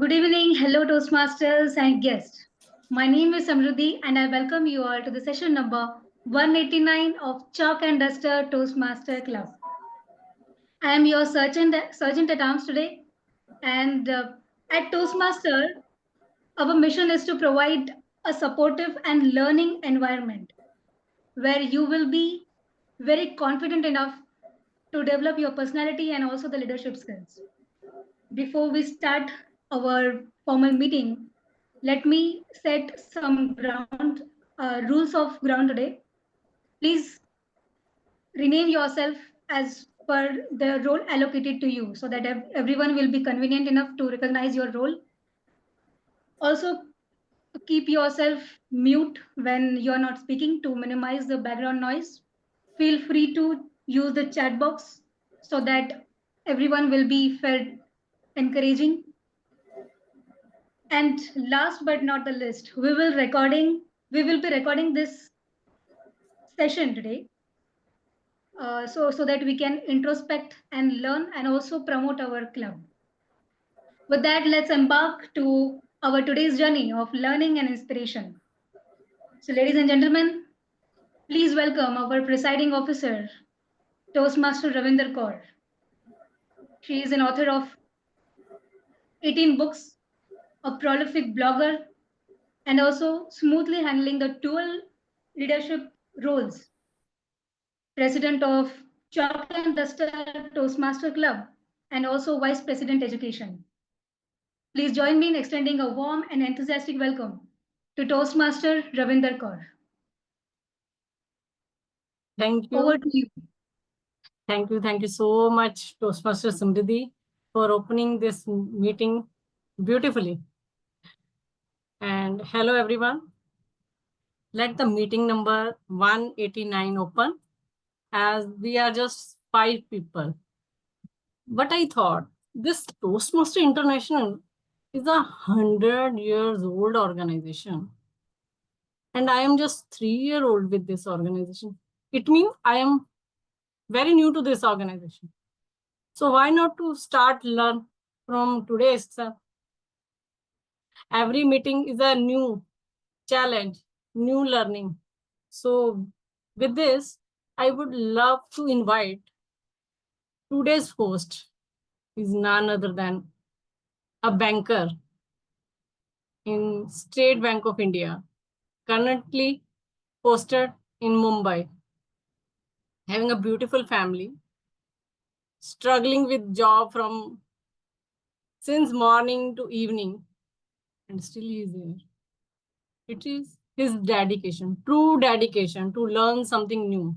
Good evening, hello Toastmasters and guests. My name is Samruddhi and I welcome you all to the session number 189 of Chalk and Duster Toastmaster Club. I am your sergeant at arms today, and at Toastmaster, our mission is to provide a supportive and learning environment where you will be very confident enough to develop your personality and also the leadership skills. Before we start our formal meeting, let me set some rules of ground today. Please rename yourself as per the role allocated to you so that everyone will be convenient enough to recognize your role. Also, keep yourself mute when you're not speaking to minimize the background noise. Feel free to use the chat box so that everyone will be felt encouraging. And last but not the least, we will be recording this session today, so that we can introspect and learn and also promote our club. With that, let's embark to our today's journey of learning and inspiration. So, ladies and gentlemen, please welcome our presiding officer, Toastmaster Ravinder Kaur. She is an author of 18 books, a prolific blogger, and also smoothly handling the dual leadership roles. President of Chalk and Duster Toastmaster Club, and also Vice President Education. Please join me in extending a warm and enthusiastic welcome to Toastmaster Ravinder Kaur. Thank you. Over to you. Thank you so much, Toastmaster Samriddhi, for opening this meeting beautifully. And hello, everyone. Let the meeting number 189 open, as we are just 5 people. But I thought this Toastmaster International is a 100 years old organization. And I am just 3-year-old with this organization. It means I am very new to this organization. So why not to start learn from today itself? Every meeting is a new challenge, new learning. So with this, I would love to invite today's host is none other than a banker in State Bank of India, currently posted in Mumbai, having a beautiful family, struggling with job from since morning to evening, and still he is here. It is his dedication, true dedication to learn something new.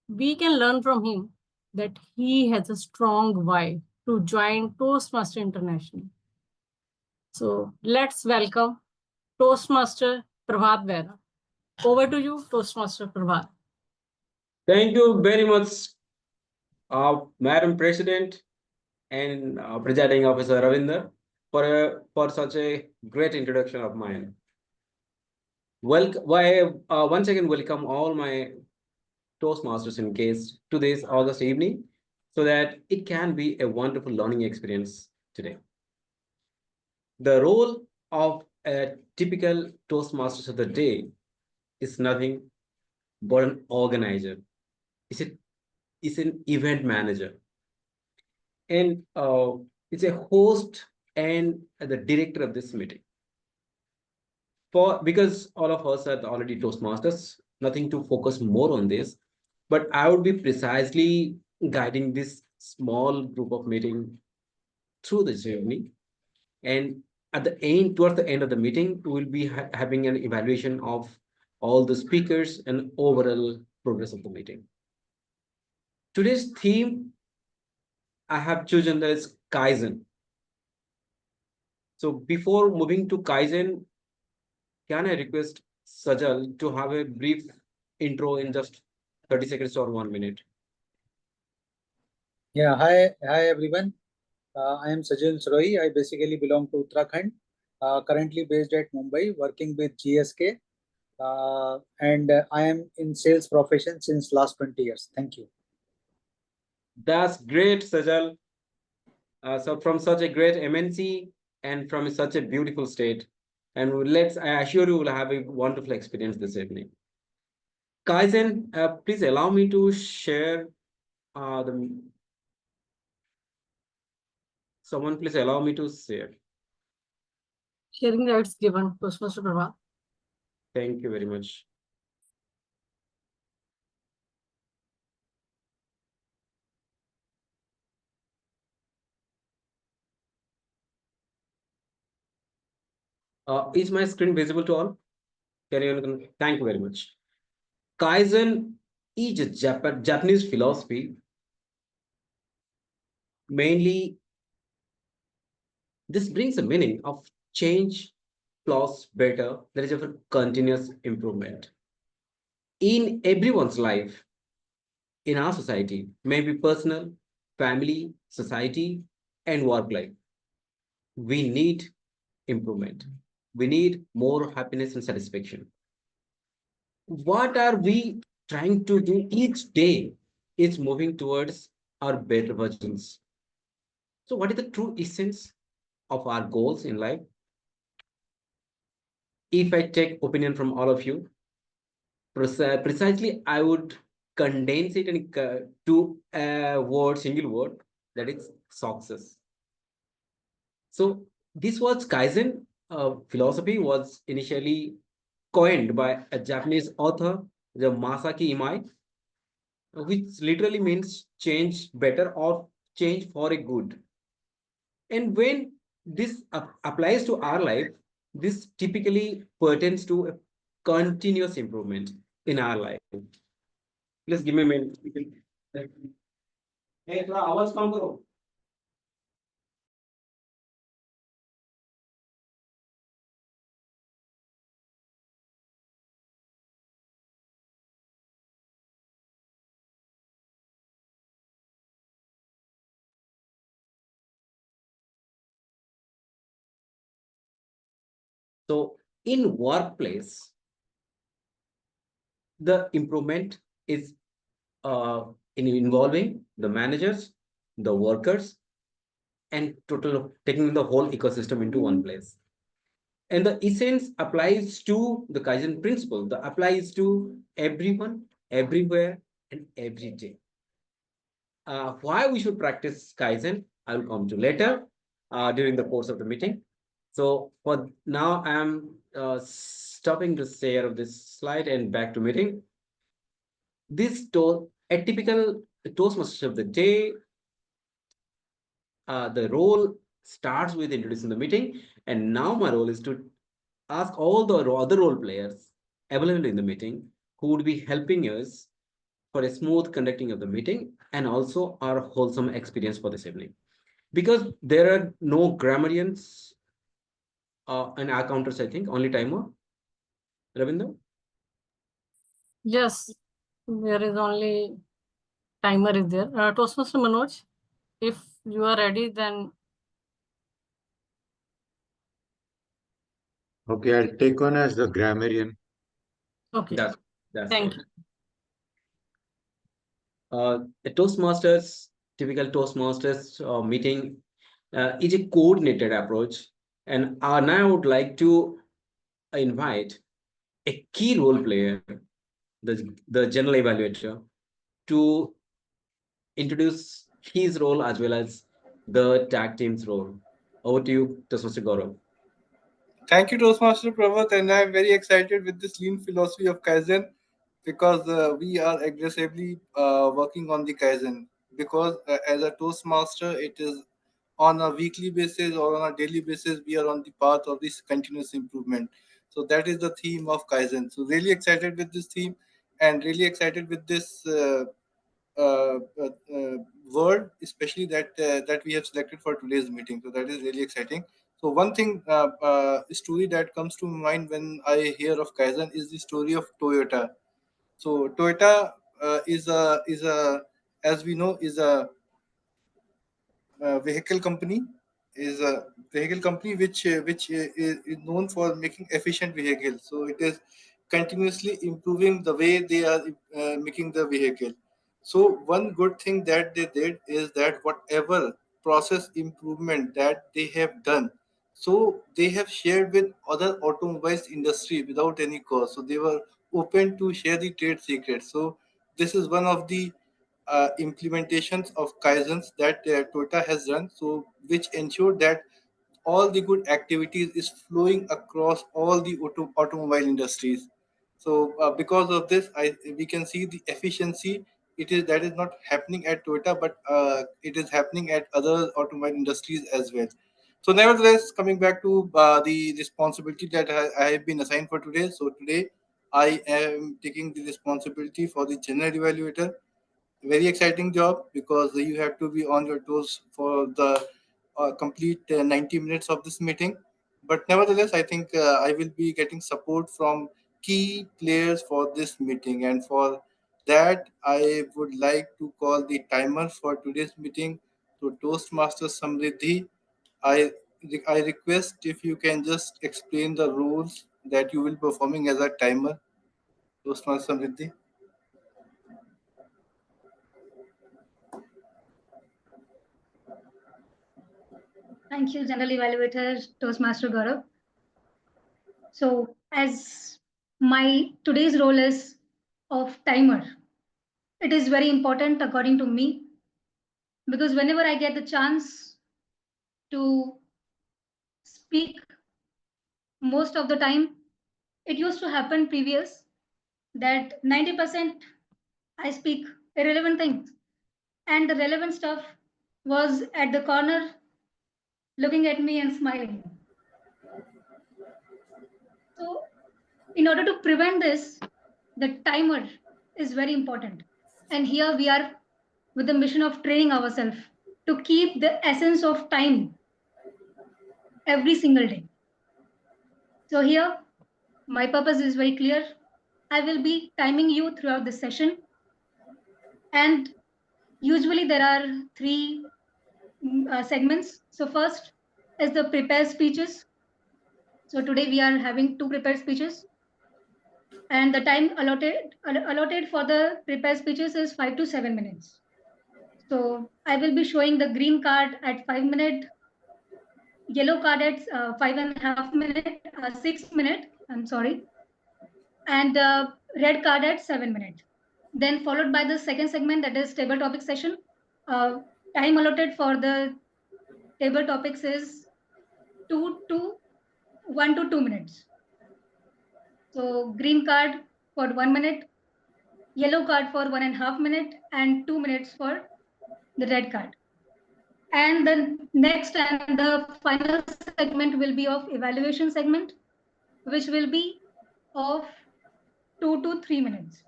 We can learn from him that he has a strong why to join Toastmaster International. So let's welcome Toastmaster Pravat Behera. Over to you, Toastmaster Pravat. Thank you very much, Madam President and Presiding Officer Ravinder, for such a great introduction of mine. Once again, welcome all my Toastmasters engaged to this August evening, so that it can be a wonderful learning experience today. The role of a typical Toastmasters of the day is nothing but an organizer. It's an event manager, and it's a host and the director of this meeting. Because all of us are already Toastmasters, nothing to focus more on this, but I would be precisely guiding this small group of meeting through the journey. And towards the end of the meeting, we will be having an evaluation of all the speakers and overall progress of the meeting. Today's theme I have chosen as Kaizen. So before moving to Kaizen, can I request Sajal to have a brief intro in just 30 seconds or 1 minute? Yeah, hi everyone. I am Sajal Saroi. I basically belong to Uttarakhand, currently based at Mumbai, working with GSK, and I am in sales profession since last 20 years. Thank you. That's great, Sajal. So from such a great MNC and from such a beautiful state. And I assure you will have a wonderful experience this evening. Kaizen, please allow me to share the someone please allow me to share. Sharing the rights given, Toastmaster Pravat. Thank you very much. Is my screen visible to all? Thank you very much. Kaizen is a Japanese philosophy. Mainly, this brings a meaning of change plus better. There is a continuous improvement in everyone's life, in our society, maybe personal, family, society, and work life. We need improvement. We need more happiness and satisfaction. What are we trying to do each day is moving towards our better versions. So, what is the true essence of our goals in life? If I take opinion from all of you, precisely, I would condense it to a word, single word, that is success. So, this was Kaizen philosophy was initially coined by a Japanese author, the Masaki Imai, which literally means change better or change for a good. And when this applies to our life, this typically pertains to a continuous improvement in our life. Please give me a minute. Hey, थोड़ा आवाज कम करो. So in workplace, the improvement is in involving the managers, the workers, and total taking the whole ecosystem into one place. And the essence applies to the Kaizen principle. The applies to everyone, everywhere, and every day. Why we should practice Kaizen, I will come to later during the course of the meeting. So for now, I am stopping the share of this slide and back to meeting. A typical Toastmaster of the day, the role starts with introducing the meeting, and now my role is to ask all the other role players available in the meeting who would be helping us for a smooth conducting of the meeting and also our wholesome experience for this evening. Because there are no grammarians and accounters, I think, only timer. Ravinder? Yes, there is only timer is there. Toastmaster Manoj, if you are ready, then Okay, I'll take on as the grammarian. okay. That's Thank great. you. A Toastmasters, typical Toastmasters meeting is a coordinated approach. And now I would like to invite a key role player, the general evaluator, to introduce his role as well as the tag team's role. Over to you, Toastmaster Gaurav. Thank you, Toastmaster Pravat, and I'm very excited with this lean philosophy of Kaizen because we are aggressively working on the Kaizen. Because as a Toastmaster, it is on a weekly basis or on a daily basis, we are on the path of this continuous improvement. So that is the theme of Kaizen. So really excited with this theme and really excited with this uh, uh, word, especially that we have selected for today's meeting. So that is really exciting. So one thing, story that comes to mind when I hear of Kaizen is the story of Toyota. So Toyota is a as we know is a vehicle company is a vehicle company which is known for making efficient vehicles. So it is continuously improving the way they are making the vehicle. So one good thing that they did is that whatever process improvement that they have done. So they have shared with other automobiles industry without any cost. So they were open to share the trade secrets. So this is one of the implementations of Kaizens that Toyota has done. So which ensured that all the good activities is flowing across all the automobile industries. So because of this, we can see the efficiency. It is that is not happening at Toyota, but it is happening at other automobile industries as well. So nevertheless, coming back to the responsibility that I have been assigned for today. So today I am taking the responsibility for the general evaluator. Very exciting job because you have to be on your toes for the complete 90 minutes of this meeting. But nevertheless, I think I will be getting support from key players for this meeting. And for that, I would like to call the timer for today's meeting to Toastmaster Samriddhi. I I request if you can just explain the rules that you will be performing as a timer, Toastmaster Samriddhi. Thank you, General Evaluator Toastmaster Gaurav. So, as my today's role is of timer, it is very important according to me because whenever I get the chance to speak, most of the time it used to happen previous that 90% I speak irrelevant things, and the relevant stuff was at the corner looking at me and smiling. So, in order to prevent this, the timer is very important. And here we are with the mission of training ourselves to keep the essence of time every single day. So, here my purpose is very clear. I will be timing you throughout the session. And usually there are three segments. So, first is the prepared speeches. So, today we are having two prepared speeches. And the time allotted for the prepared speeches is 5 to 7 minutes. So I will be showing the green card at 5 minutes, yellow card at 5.5 minutes, 6 minutes. I'm sorry, and red card at 7 minutes. Then followed by the second segment, that is table topic session. Uh, Time allotted for the table topics is 1 to 2 minutes. So green card for 1 minute, yellow card for 1.5 minutes, and 2 minutes for the red card. And the next and the final segment will be of evaluation segment, which will be of 2 to 3 minutes.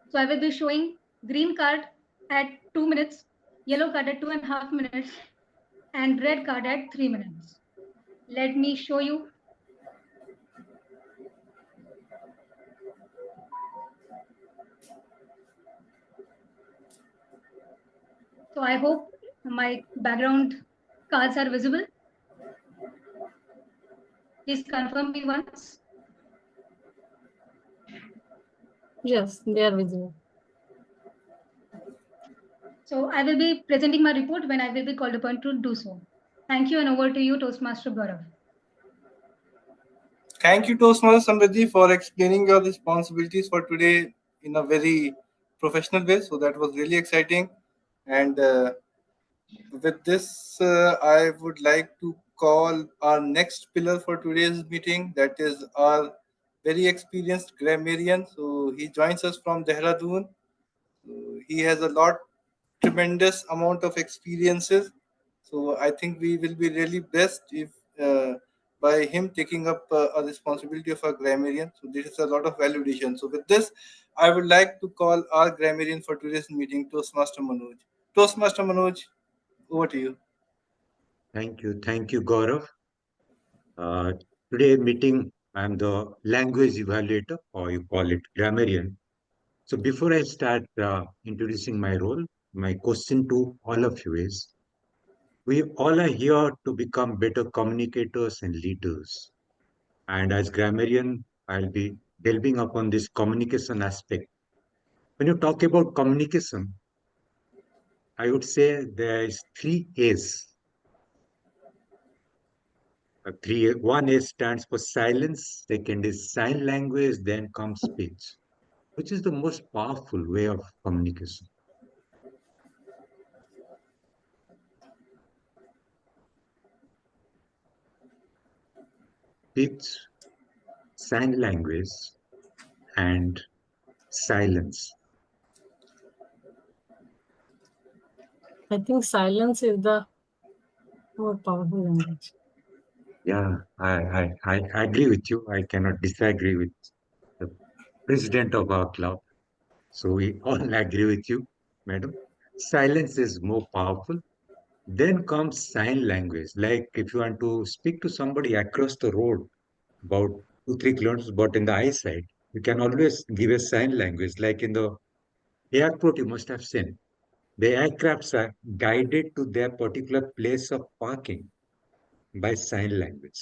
So I will be showing green card at 2 minutes, yellow card at 2.5 minutes, and red card at 3 minutes. Let me show you. So I hope my background cards are visible. Please confirm me once. Yes, they are visible. So I will be presenting my report when I will be called upon to do so. Thank you, and over to you, Toastmaster Gaurav. Thank you, Toastmaster Samriddhi, for explaining your responsibilities for today in a very professional way. So that was really exciting. And with this, I would like to call our next pillar for today's meeting. That is our very experienced grammarian. So he joins us from Dehradun. So he has a tremendous amount of experiences. So I think we will be really blessed if by him taking up a responsibility of a grammarian. So this is a lot of validation. So with this, I would like to call our grammarian for today's meeting, Toastmaster Manoj. Toastmaster Manoj, over to you. Thank you, Gaurav. Uh, Today meeting, I'm the language evaluator, or you call it grammarian. So before I start introducing my role, my question to all of you is, we all are here to become better communicators and leaders. And as grammarian, I'll be delving upon this communication aspect. When you talk about communication, I would say there is 3 A's. One A stands for silence, second is sign language, then comes speech, which is the most powerful way of communication. Speech, sign language, and silence. I think silence is the more powerful language. Yeah, I agree with you. I cannot disagree with the president of our club. So we all agree with you, madam. Silence is more powerful. Then comes sign language. Like if you want to speak to somebody across the road about 2, 3 kilometers, but in the eyesight, you can always give a sign language. Like in the airport, you must have seen the aircrafts are guided to their particular place of parking by sign language,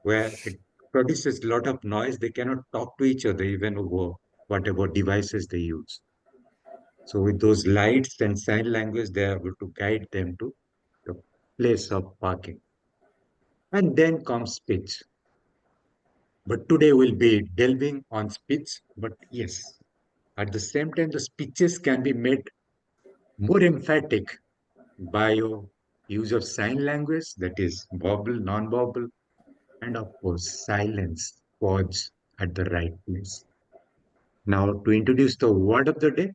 where it produces a lot of noise. They cannot talk to each other even over whatever devices they use. So with those lights and sign language, they are able to guide them to the place of parking. And then comes speech. But today we'll be delving on speech. But yes, at the same time, the speeches can be made more emphatic by your use of sign language, that is verbal, non-verbal, and of course, silence, pause at the right place. Now, to introduce the word of the day,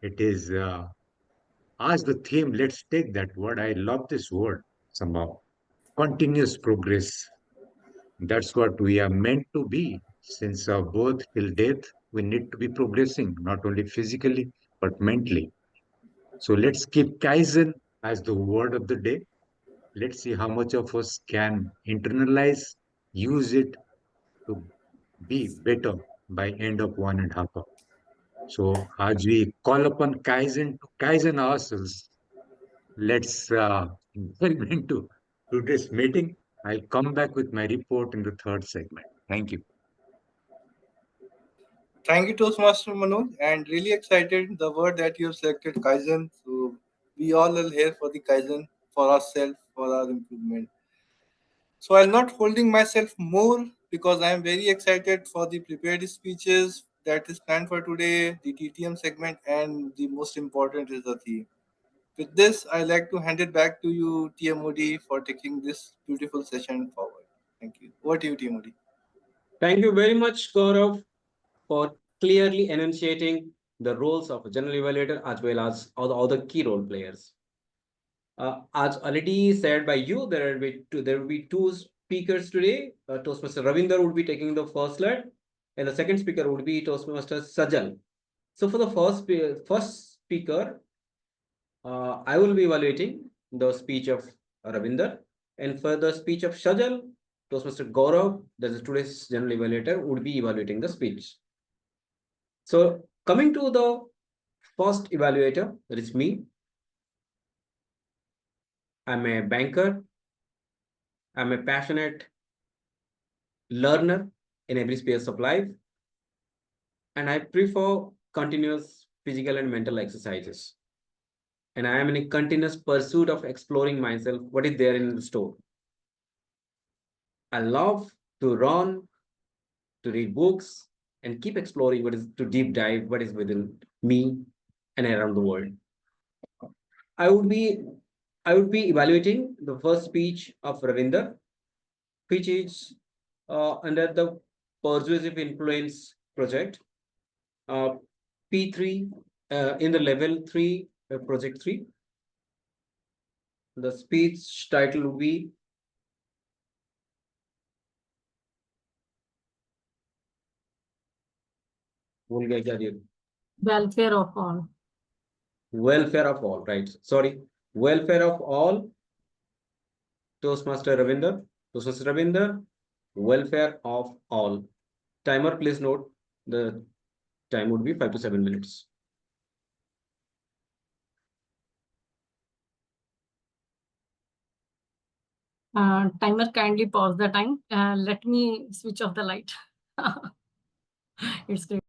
it is as the theme. Let's take that word. I love this word somehow. Continuous progress. That's what we are meant to be. Since our birth till death, we need to be progressing, not only physically, but mentally. So let's keep Kaizen as the word of the day. Let's see how much of us can internalize, use it to be better by end of 1.5 hour. So as we call upon Kaizen to Kaizen ourselves, let's delve into today's meeting. I'll come back with my report in the third segment. Thank you. Thank you, Toastmaster Manoj, and really excited the word that you have selected, Kaizen. So we all are here for the Kaizen, for ourselves, for our improvement. So I'll not holding myself more because I am very excited for the prepared speeches that is planned for today, the TTM segment, and the most important is the theme. With this, I'd like to hand it back to you, Tmod, for taking this beautiful session forward. Thank you. Over to you, Tmod. Thank you very much, Gaurav, for clearly enunciating the roles of a general evaluator as well as all the key role players. As already said by you, there will be two speakers today. Toastmaster Ravinder would be taking the first slide, and the second speaker would be Toastmaster Sajal. So for the first speaker, I will be evaluating the speech of Ravinder, and for the speech of Sajal, Toastmaster Gaurav, that is today's general evaluator, would be evaluating the speech. So coming to the first evaluator, that is me. I'm a banker. I'm a passionate learner in every space of life, and I prefer continuous physical and mental exercises. And I am in a continuous pursuit of exploring myself, what is there in the store. I love to run, to read books, and keep exploring what is to deep dive what is within me and around the world. I would be I would be evaluating the first speech of Ravinder, which is under the Persuasive Influence project, P3 in the level 3, project 3. The speech title would be Welfare of all. Welfare of all, right? Sorry, welfare of all. Toastmaster Ravinder, welfare of all. Timer, please note the time would be 5 to 7 minutes. Timer, kindly pause the time. Let me switch off the light. It's great.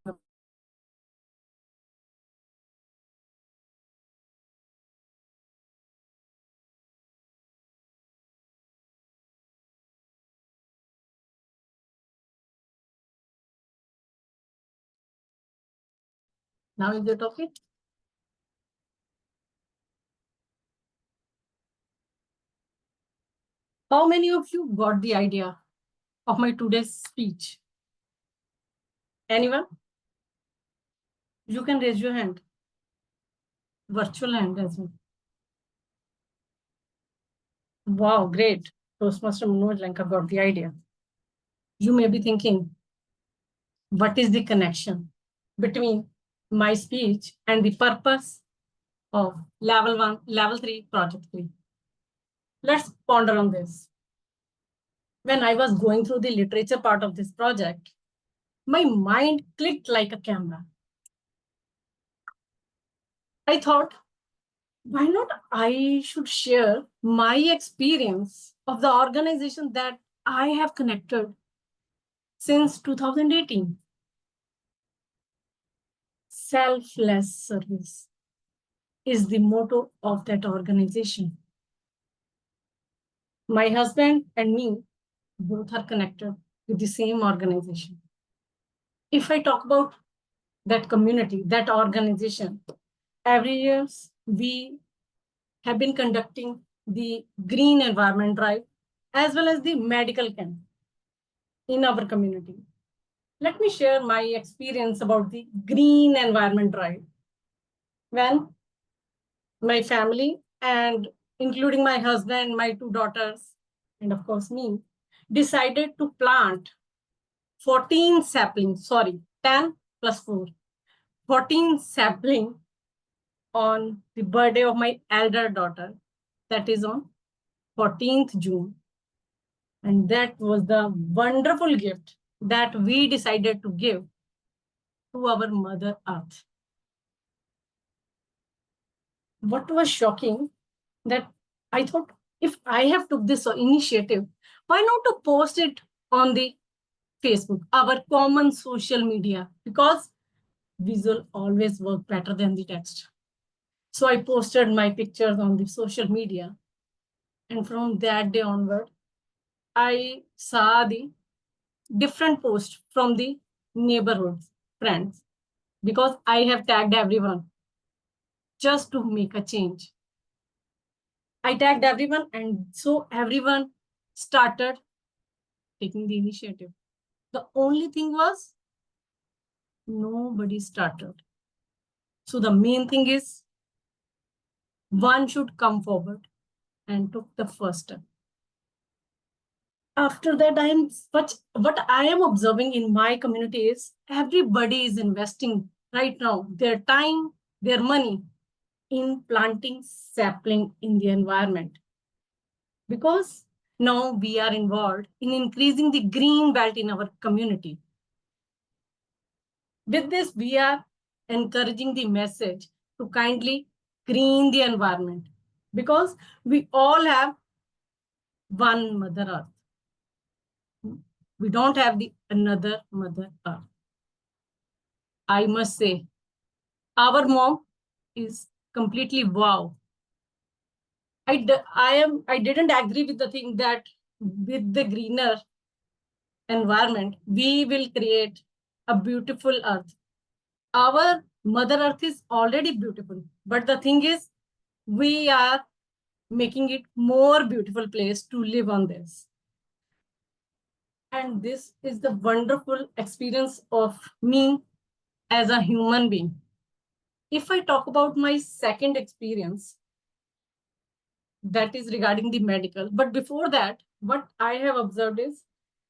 Now is it okay? How many of you got the idea of my today's speech? Anyone? You can raise your hand. Virtual hand as well. Wow, great. Toastmaster Manoj Lanka got the idea. You may be thinking, what is the connection between my speech and the purpose of level 1, level 3, project 3? Let's ponder on this. When I was going through the literature part of this project, my mind clicked like a camera. I thought, why not I should share my experience of the organization that I have connected since 2018. Selfless service is the motto of that organization. My husband and me both are connected with the same organization. If I talk about that community, that organization, every year we have been conducting the green environment drive as well as the medical camp in our community. Let me share my experience about the green environment drive. When my family and including my husband, my 2 daughters, and of course me, decided to plant 14 saplings, 10 plus 4, 14 sapling on the birthday of my elder daughter, that is on 14th June. And that was the wonderful gift that we decided to give to our Mother Earth. What was shocking that I thought, if I have took this initiative, why not to post it on the Facebook, our common social media, because visual always work better than the text. So I posted my pictures on the social media. And from that day onward, I saw the different posts from the neighborhoods, friends, because I have tagged everyone just to make a change. I tagged everyone, and so everyone started taking the initiative. The only thing was nobody started. So the main thing is one should come forward and took the first step. After that, what I am observing in my community is everybody is investing right now their time, their money in planting sapling in the environment. Because now we are involved in increasing the green belt in our community. With this, we are encouraging the message to kindly green the environment, because we all have one Mother Earth. We don't have the another Mother Earth. I must say, our mom is completely wow. I didn't agree with the thing that with the greener environment, we will create a beautiful earth. Our Mother Earth is already beautiful, but the thing is, we are making it more beautiful place to live on this. And this is the wonderful experience of me as a human being. If I talk about my second experience, that is regarding the medical. But before that, what I have observed is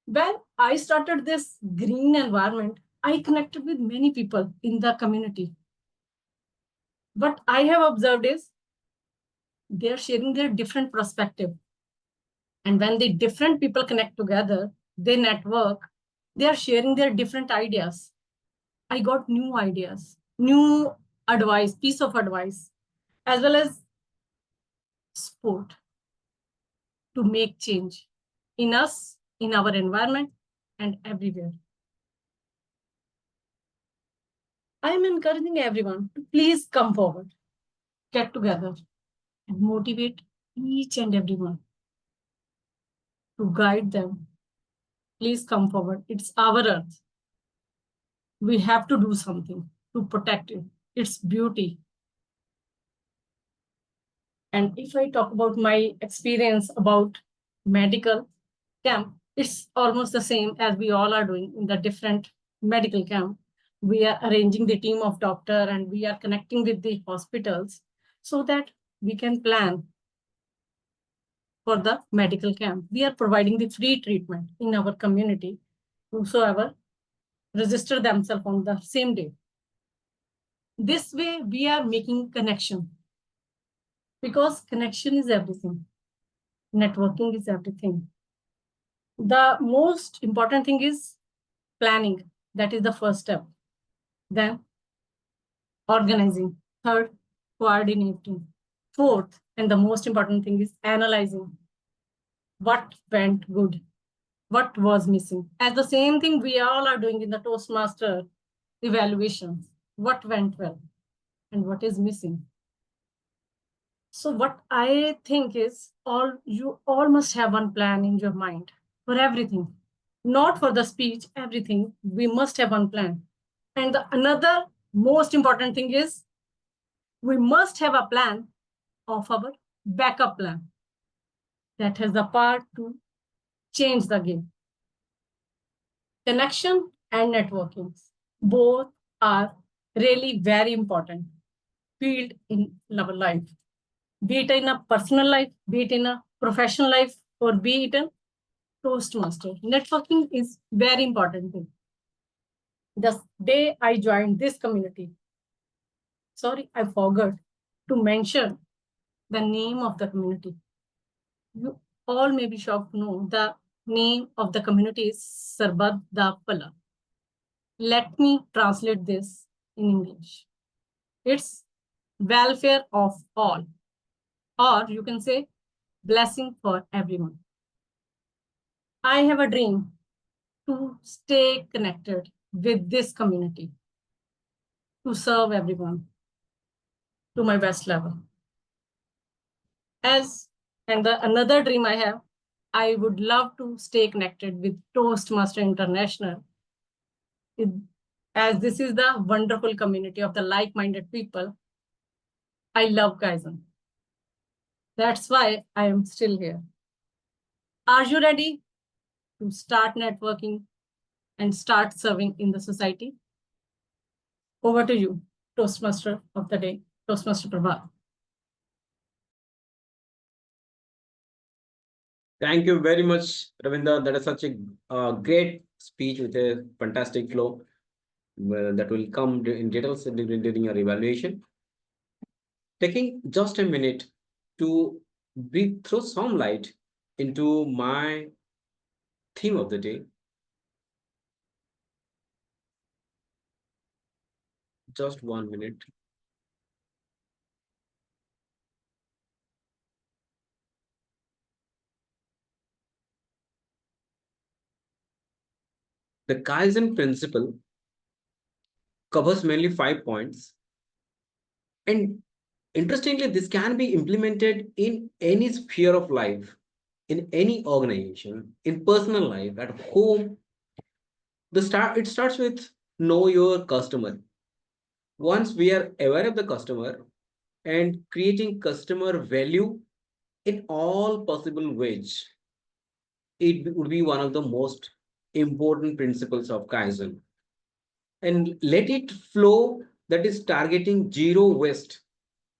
when I started this green environment, I connected with many people in the community. What I have observed is they're sharing their different perspective. And when the different people connect together, they network, they are sharing their different ideas. I got new ideas, new advice, piece of advice, as well as support to make change in us, in our environment, and everywhere. I am encouraging everyone to please come forward, get together, and motivate each and everyone to guide them. Please come forward. It's our earth. We have to do something to protect it. its beauty. And if I talk about my experience about medical camp, it's almost the same as we all are doing in the different medical camp. We are arranging the team of doctor and we are connecting with the hospitals so that we can plan for the medical camp. We are providing the free treatment in our community, whosoever register themselves on the same day. This way we are making connection, because connection is everything. Networking is everything. The most important thing is planning. That is the first step. Then organizing. Third, coordinating. Fourth, and the most important thing is analyzing. What went good? What was missing? As the same thing we all are doing in the Toastmaster evaluations. What went well and what is missing? So what I think is you all must have one plan in your mind for everything, not for the speech, everything. We must have one plan. And another most important thing is we must have a plan of our backup plan that has the power to change the game. Connection and networking, both are really very important field in our life. Be it in a personal life, be it in a professional life, or be it in Toastmaster. Networking is very important thing. The day I joined this community, sorry, I forgot to mention the name of the community. You all may be shocked to know the name of the community is Sarbad Da Pala. Let me translate this in English. It's welfare of all, or you can say blessing for everyone. I have a dream to stay connected with this community, to serve everyone to my best level. Another dream I have, I would love to stay connected with Toastmaster International, as this is the wonderful community of the like-minded people. I love Kaizen. That's why I am still here. Are you ready to start networking and start serving in the society? Over to you, Toastmaster of the day, Toastmaster Pravat. Thank you very much, Ravinder. That is such a great speech with a fantastic flow that will come in details during your evaluation. Taking just a minute to throw some light into my theme of the day. Just 1 minute. The Kaizen principle covers mainly 5 points. And interestingly, this can be implemented in any sphere of life, in any organization, in personal life, at home. It starts with know your customer. Once we are aware of the customer and creating customer value in all possible ways, it would be one of the most important principles of Kaizen. And let it flow, that is targeting zero waste.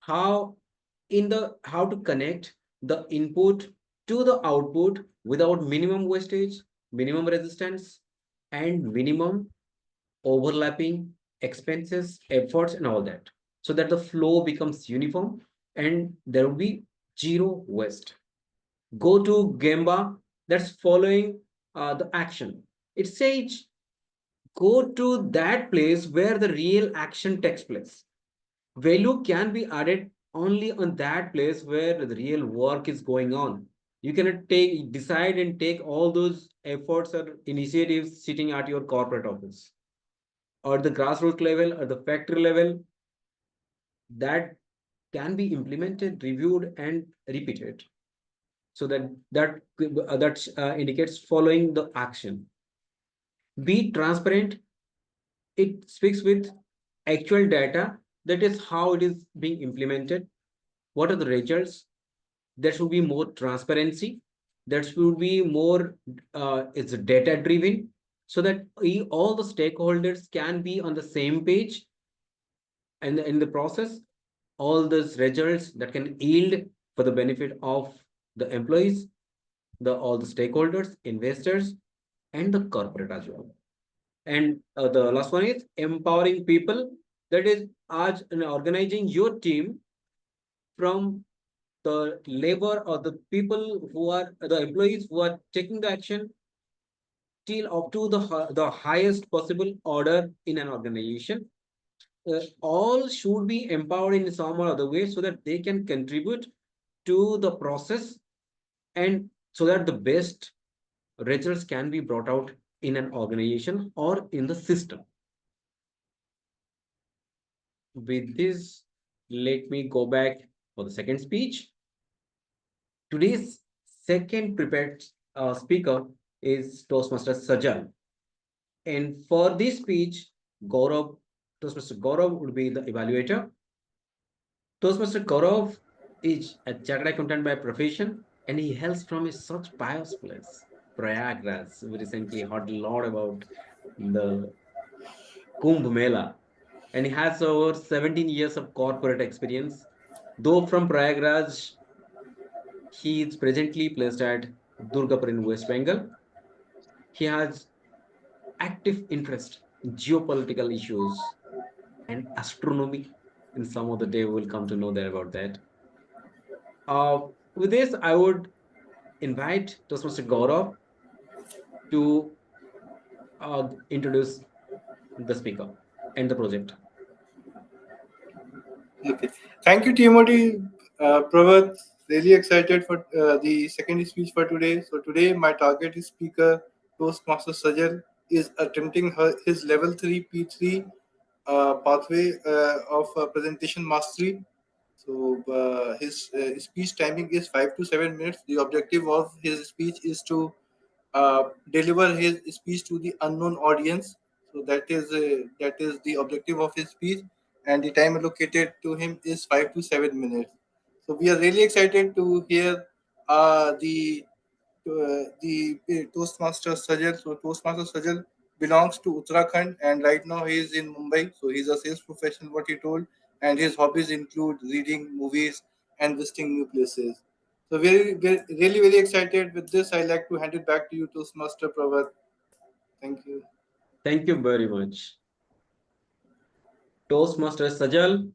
How to connect the input to the output without minimum wastage, minimum resistance, and minimum overlapping expenses, efforts, and all that, so that the flow becomes uniform and there will be zero waste. Go to Gemba, that's following the action. It says go to that place where the real action takes place. Value can be added only on that place where the real work is going on. You cannot decide and take all those efforts or initiatives sitting at your corporate office or the grassroots level or the factory level. That can be implemented, reviewed, and repeated. So that indicates following the action. Be transparent. It speaks with actual data that is how it is being implemented. What are the results? There should be more transparency. There should be more, it's data driven, so that all the stakeholders can be on the same page. And in the process, all those results that can yield for the benefit of the employees, all the stakeholders, investors, and the corporate as well. And the last one is empowering people. That is, as in organizing your team from the labor or the people who are the employees who are taking the action till up to the highest possible order in an organization. All should be empowered in some or other way so that they can contribute to the process, and so that the best results can be brought out in an organization or in the system. With this, let me go back for the second speech. Today's second prepared speaker is Toastmaster Sajal. And for this speech, Toastmaster Gaurav would be the evaluator. Toastmaster Gaurav is a chartered accountant by profession, and he hails from a such pious place, Prayagraj. We recently heard a lot about the Kumbh Mela, and he has over 17 years of corporate experience. Though from Prayagraj, he is presently placed at Durgapur in West Bengal. He has active interest in geopolitical issues and astronomy. In some of the day, we'll come to know there about that. With this, I would invite Toastmaster Gaurav to introduce the speaker and the project. Okay. Thank you, Tmod. Pravat, really excited for the second speech for today. So today, my target speaker, Toastmaster Sajal, is attempting his level 3 P3 pathway of presentation mastery. So his speech timing is 5 to 7 minutes. The objective of his speech is to deliver his speech to the unknown audience. So that is the objective of his speech, and the time allocated to him is 5 to 7 minutes. So we are really excited to hear the Toastmaster Sajal. So Toastmaster Sajal belongs to Uttarakhand, and right now he is in Mumbai. So he's a sales professional, what he told, and his hobbies include reading movies and visiting new places. So we're really very excited with this. I like to hand it back to you, Toastmaster Pravat. Thank you. Thank you very much. Toastmaster Sajal,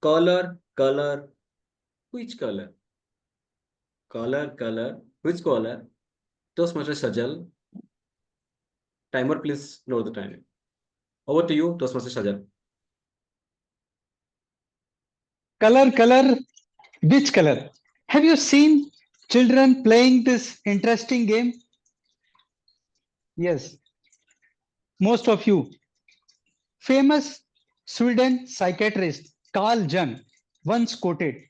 color, which color? Color, which color? Toastmaster Sajal, timer, please note the time. Over to you, Toastmaster Sajal. Color, which color? Have you seen children playing this interesting game? Yes, most of you. Famous Sweden psychiatrist Carl Jung once quoted,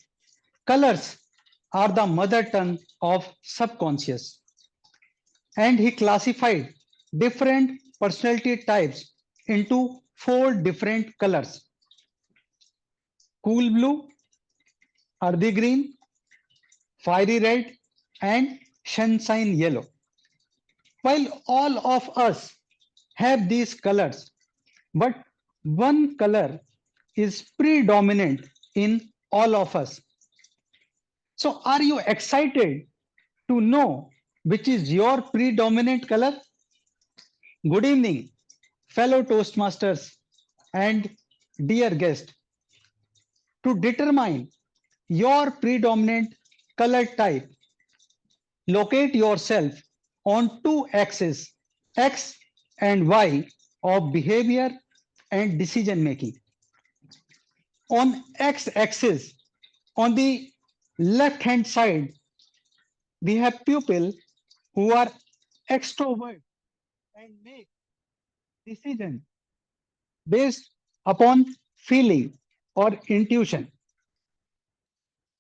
colors are the mother tongue of subconscious. And he classified different personality types into 4 different colors: cool blue, earthy green, fiery red, and sunshine yellow. While all of us have these colors, but one color is predominant in all of us. So are you excited to know which is your predominant color? Good evening, fellow Toastmasters and dear guest. To determine your predominant color type, locate yourself on 2 axes, X and Y, of behavior and decision making. On X axis, on the left hand side, we have people who are extrovert and make decisions based upon feeling or intuition.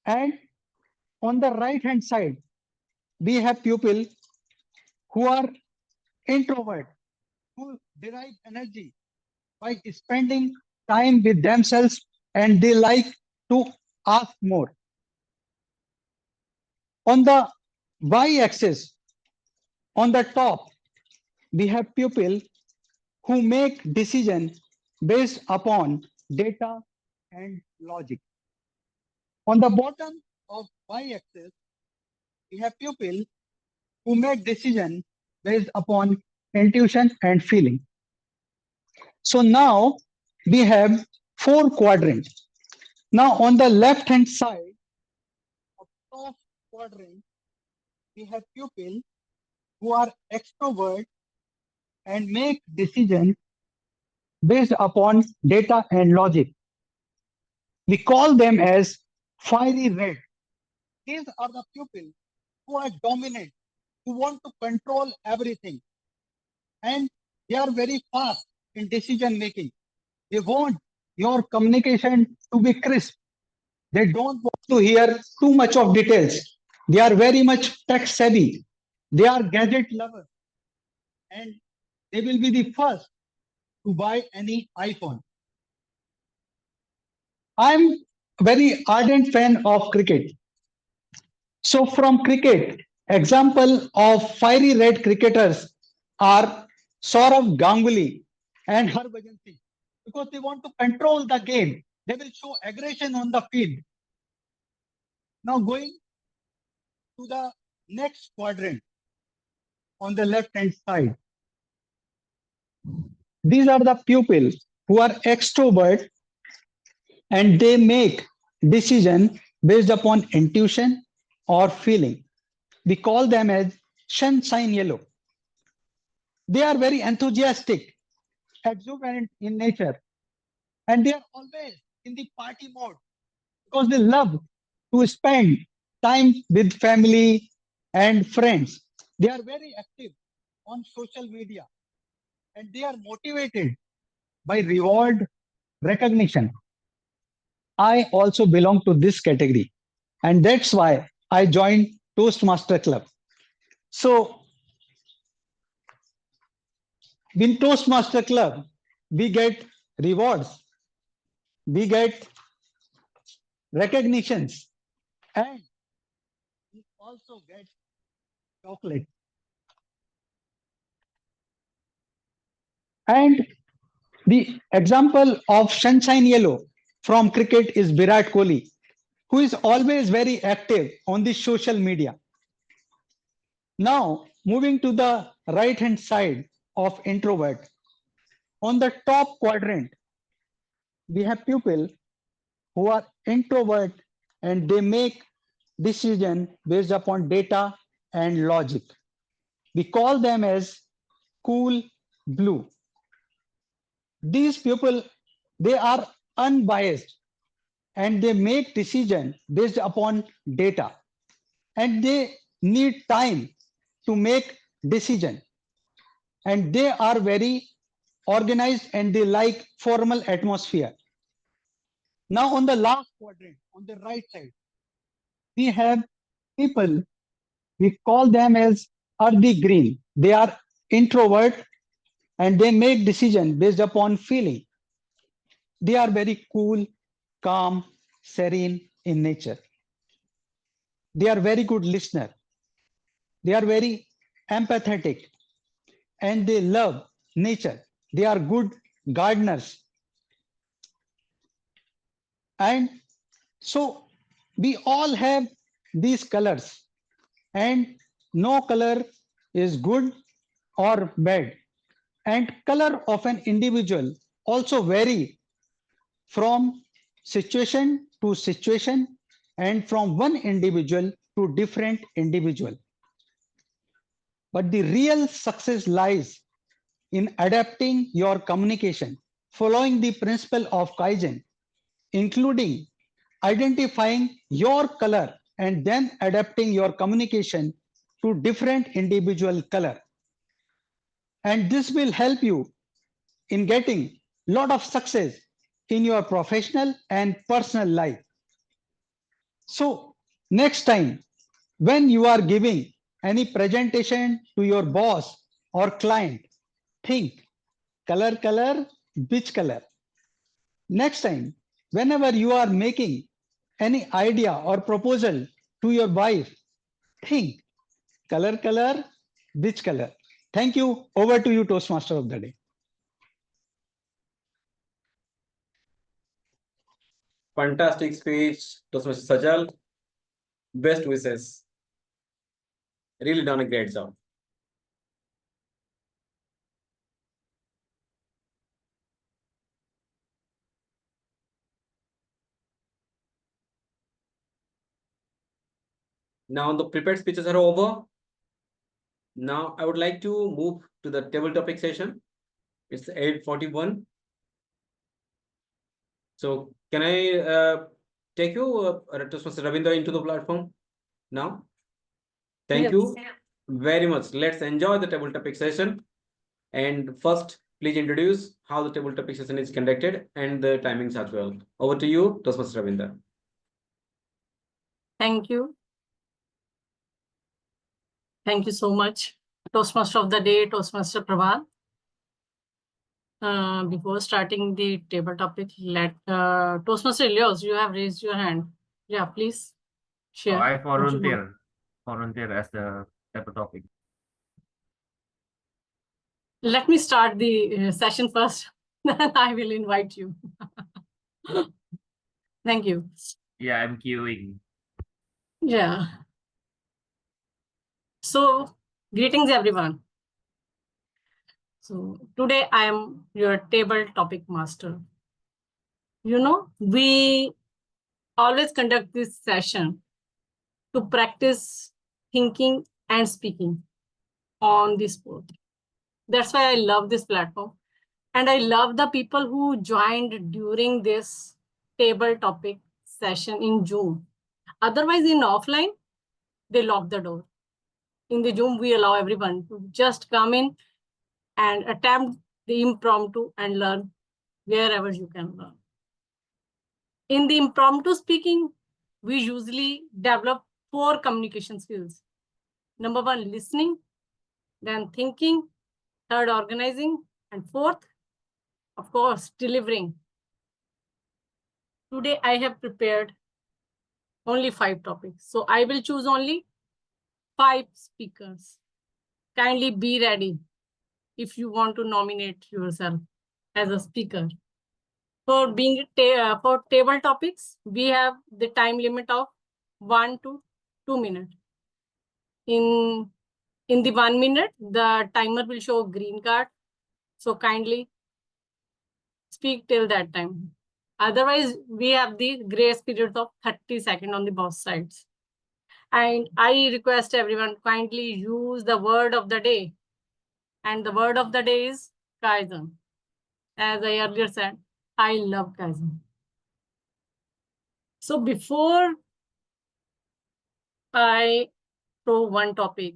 And on the right hand side, we have people who are introvert, who derive energy by spending time with themselves and they like to ask more. On the y-axis, on the top, we have people who make decisions based upon data and logic. On the bottom of y-axis, we have people who make decisions based upon intuition and feeling. So now we have 4 quadrants. Now on the left hand side of top quadrant, we have people who are extrovert and make decisions based upon data and logic. We call them as fiery red. These are the people who are dominant, who want to control everything. And they are very fast in decision making. They want your communication to be crisp. They don't want to hear too much of details. They are very much tech savvy. They are gadget lovers. And they will be the first to buy any iPhone. I'm very ardent fan of cricket. So from cricket, example of fiery red cricketers are Saurav Ganguly and Harbhajan Singh, because they want to control the game. They will show aggression on the field. Now going to the next quadrant on the left hand side. These are the pupils who are extrovert and they make decision based upon intuition or feeling. We call them as sunshine yellow. They are very enthusiastic, exuberant in nature, and they are always in the party mode because they love to spend time with family and friends. They are very active on social media and they are motivated by reward recognition. I also belong to this category, and that's why I joined Toastmaster Club. So in Toastmaster Club, we get rewards, we get recognitions, and we also get chocolate. And the example of sunshine yellow from cricket is Virat Kohli, who is always very active on the social media. Now, moving to the right hand side of introvert. On the top quadrant, we have people who are introvert and they make decision based upon data and logic. We call them as cool blue. These people, they are unbiased and they make decision based upon data and they need time to make decision and they are very organized and they like formal atmosphere. Now on the last quadrant, on the right side, we have people, we call them as earthy green. They are introvert and they make decision based upon feeling. They are very cool, calm, serene in nature. They are very good listener. They are very empathetic and they love nature. They are good gardeners. And so we all have these colors and no color is good or bad. And color of an individual also vary from situation to situation and from one individual to different individual. But the real success lies in adapting your communication, following the principle of Kaizen, including identifying your color and then adapting your communication to different individual color. And this will help you in getting a lot of success in your professional and personal life. So next time, when you are giving any presentation to your boss or client, think color, color, which color? Next time, whenever you are making any idea or proposal to your wife, think color, which color? Thank you. Over to you, Toastmaster of the day. Fantastic speech, Toastmaster Sajal. Best wishes. Really done a great job. Now the prepared speeches are over. Now I would like to move to the table topic session. It's 8:41. So can I take you, Toastmaster Ravinder, into the platform now? Thank Yes. you very much. Let's enjoy the table topic session. And first, please introduce how the table topic session is conducted and the timings as well. Over to you, Toastmaster Ravinder. Thank you. Thank you so much. Toastmaster of the day, Toastmaster Pravat. Before starting the table topic, let Toastmaster Elios, you have raised your hand. Yeah, please share. I what you want. volunteer as the table topic. Let me start the session first, then I will invite you. Thank you. Yeah, I'm queuing. Yeah. So, greetings everyone. So, today I am your table topic master. You know, we always conduct this session to practice thinking and speaking on this board. That's why I love this platform. And I love the people who joined during this table topic session in Zoom. Otherwise, in offline, they lock the door. In the Zoom, we allow everyone to just come in and attempt the impromptu and learn wherever you can learn. In the impromptu speaking, we usually develop 4 communication skills. Number 1, listening, then thinking, third, organizing, and fourth, of course, delivering. Today, I have prepared only 5 topics. So I will choose only 5 speakers. Kindly be ready if you want to nominate yourself as a speaker. For being for table topics, we have the time limit of 1 to 2 minutes. In the 1 minute, the timer will show green card. So kindly speak till that time. Otherwise, we have the grace period of 30 seconds on the both sides. And I request everyone kindly use the word of the day. And the word of the day is Kaizen. As I earlier said, I love Kaizen. So before I throw one topic,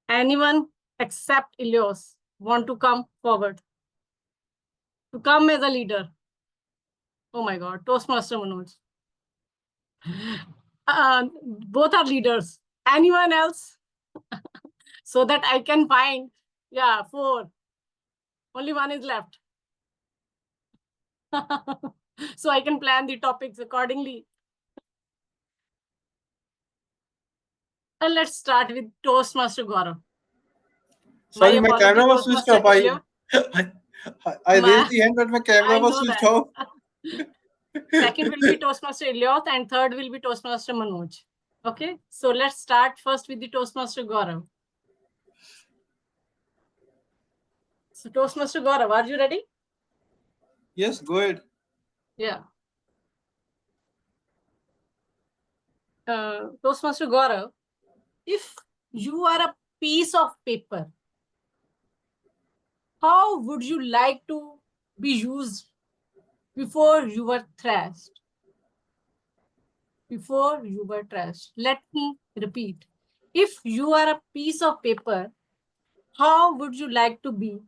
anyone except Ilios want to come forward? To come as a leader? Oh my God, Toastmaster Manoj. Both are leaders. Anyone else? So that I can find, 4. Only one is left. So I can plan the topics accordingly. And let's start with Toastmaster Gaurav. Sorry, my camera was switched off. I raised the hand, but my camera was switched off. Second will be Toastmaster Eliot and third will be Toastmaster Manoj. Okay, so let's start first with the Toastmaster Gaurav. So Toastmaster Gaurav, are you ready? Yes, go ahead. Yeah. Toastmaster Gaurav, if you are a piece of paper, how would you like to be used before you were thrashed? Before you were trashed. Let me repeat. If you are a piece of paper, how would you like to be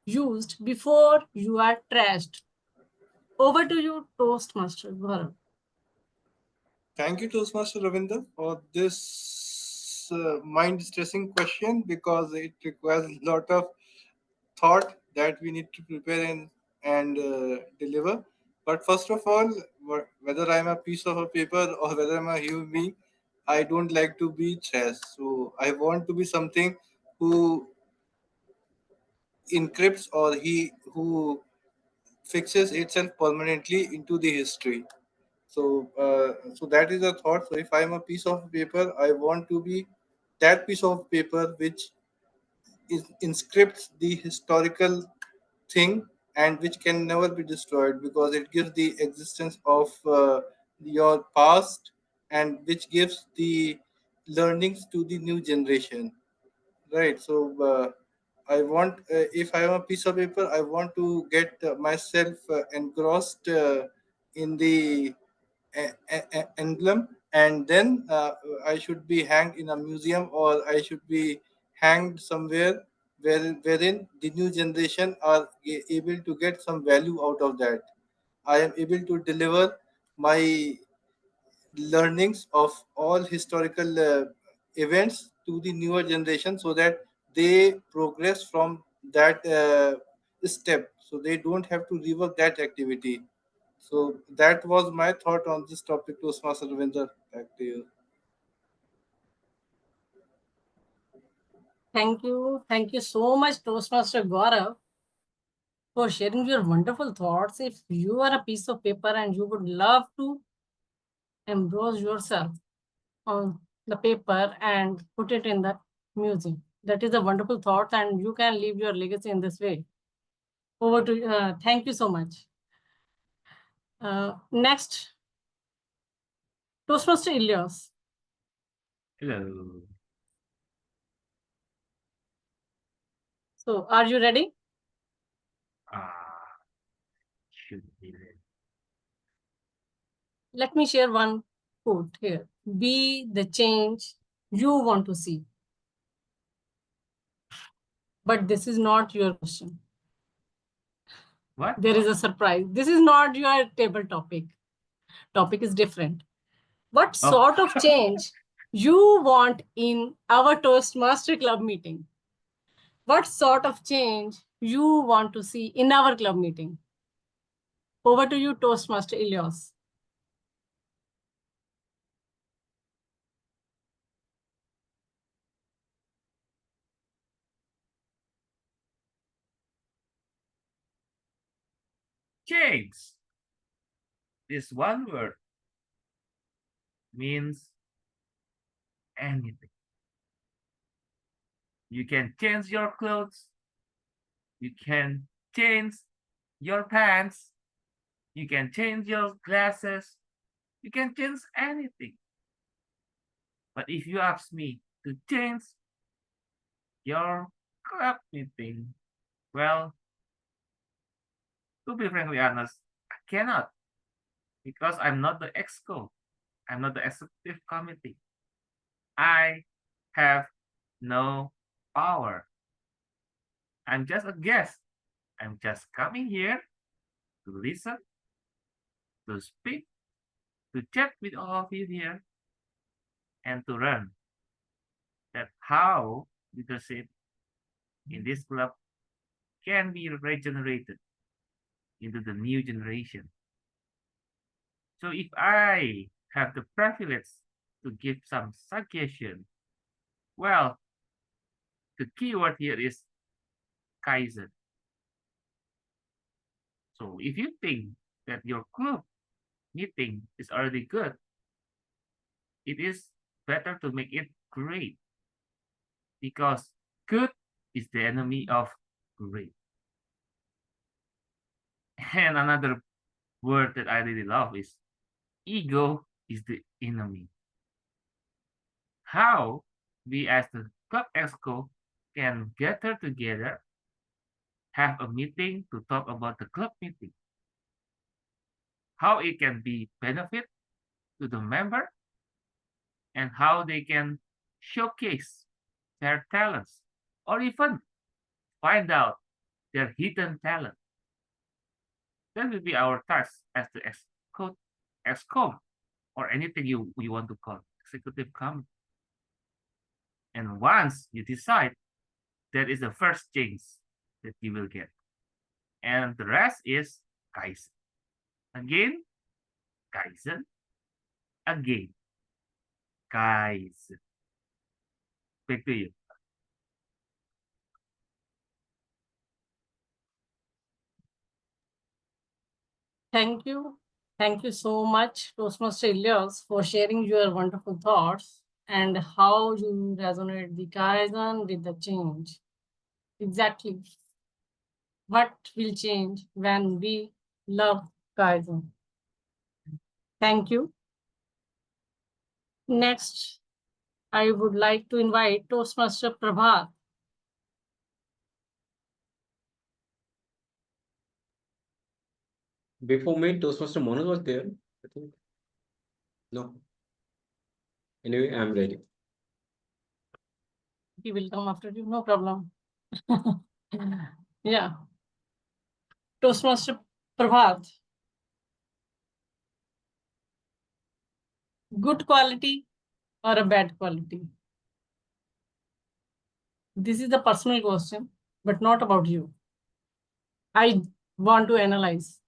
used before you are trashed? Over to you, Toastmaster Gaurav. Thank you, Toastmaster Ravinder, for this mind-stressing question because it requires a lot of thought that we need to prepare and deliver. But first of all, whether I'm a piece of a paper or whether I'm a human being, I don't like to be trash. So I want to be something who encrypts or who fixes itself permanently into the history. So that is a thought. So if I'm a piece of paper, I want to be that piece of paper which inscripts the historical thing and which can never be destroyed, because it gives the existence of your past and which gives the learnings to the new generation, right? So I want, if I am a piece of paper, I want to get myself engrossed in the emblem, and then I should be hanged in a museum, or I should be hanged somewhere wherein the new generation are able to get some value out of that. I am able to deliver my learnings of all historical events to the newer generation, so that they progress from that step, so they don't have to rework that activity. So that was my thought on this topic. Toastmaster Ravinder, back to you. Thank you. Thank you so much, Toastmaster Gaurav, for sharing your wonderful thoughts. If you are a piece of paper and you would love to embrace yourself on the paper and put it in the museum, that is a wonderful thought, and you can leave your legacy in this way. Over to you. Thank you so much. Next, Toastmaster Ilyas. Hello. So, are you ready? Should be ready. Let me share one quote here. Be the change you want to see. But this is not your question. What? There is a surprise. This is not your table topic. Topic is different. What sort of change you want in our Toastmaster Club meeting? What sort of change you want to see in our club meeting? Over to you, Toastmaster Ilyas. Change. This one word means anything. You can change your clothes. You can change your pants. You can change your glasses. You can change anything. But if you ask me to change your club meeting, well, to be frankly honest, I cannot, because I'm not the exco. I'm not the executive committee. I have no power. I'm just a guest. I'm just coming here to listen, to speak, to chat with all of you here, and to learn that how leadership in this club can be regenerated into the new generation. So if I have the privilege to give some suggestion, well, the keyword here is Kaizen. So if you think that your club meeting is already good, it is better to make it great, because good is the enemy of great. And another word that I really love is ego is the enemy. How we as the club exco can gather together, have a meeting to talk about the club meeting, how it can be benefit to the member, and how they can showcase their talents, or even find out their hidden talent. That will be our task as the exco, or anything you want to call executive committee. And once you decide, that is the first change that you will get. And the rest is Kaizen. Again, Kaizen. Again, Kaizen. Back to you. Thank you. Thank you so much, Toastmaster Ilyas, for sharing your wonderful thoughts and how you resonate the Kaizen with the change. Exactly. What will change when we love Kaizen? Thank you. Next, I would like to invite Toastmaster Pravat. Before me, Toastmaster Manoj was there, I think. No. Anyway, I'm ready. He will come after you, no problem. Yeah. Toastmaster Pravat. Good quality or a bad quality? This is a personal question, but not about you. I want to analyze.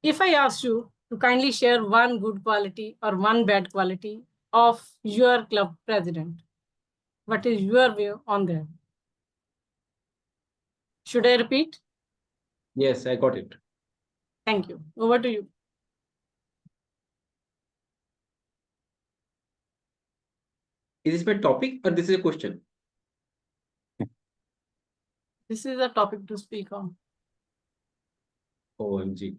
If I ask you to kindly share one good quality or one bad quality of your club president, what is your view on that? Should I repeat? Yes, I got it. Thank you. Over to you. Is this my topic or this is a question? This is a topic to speak on. OMG.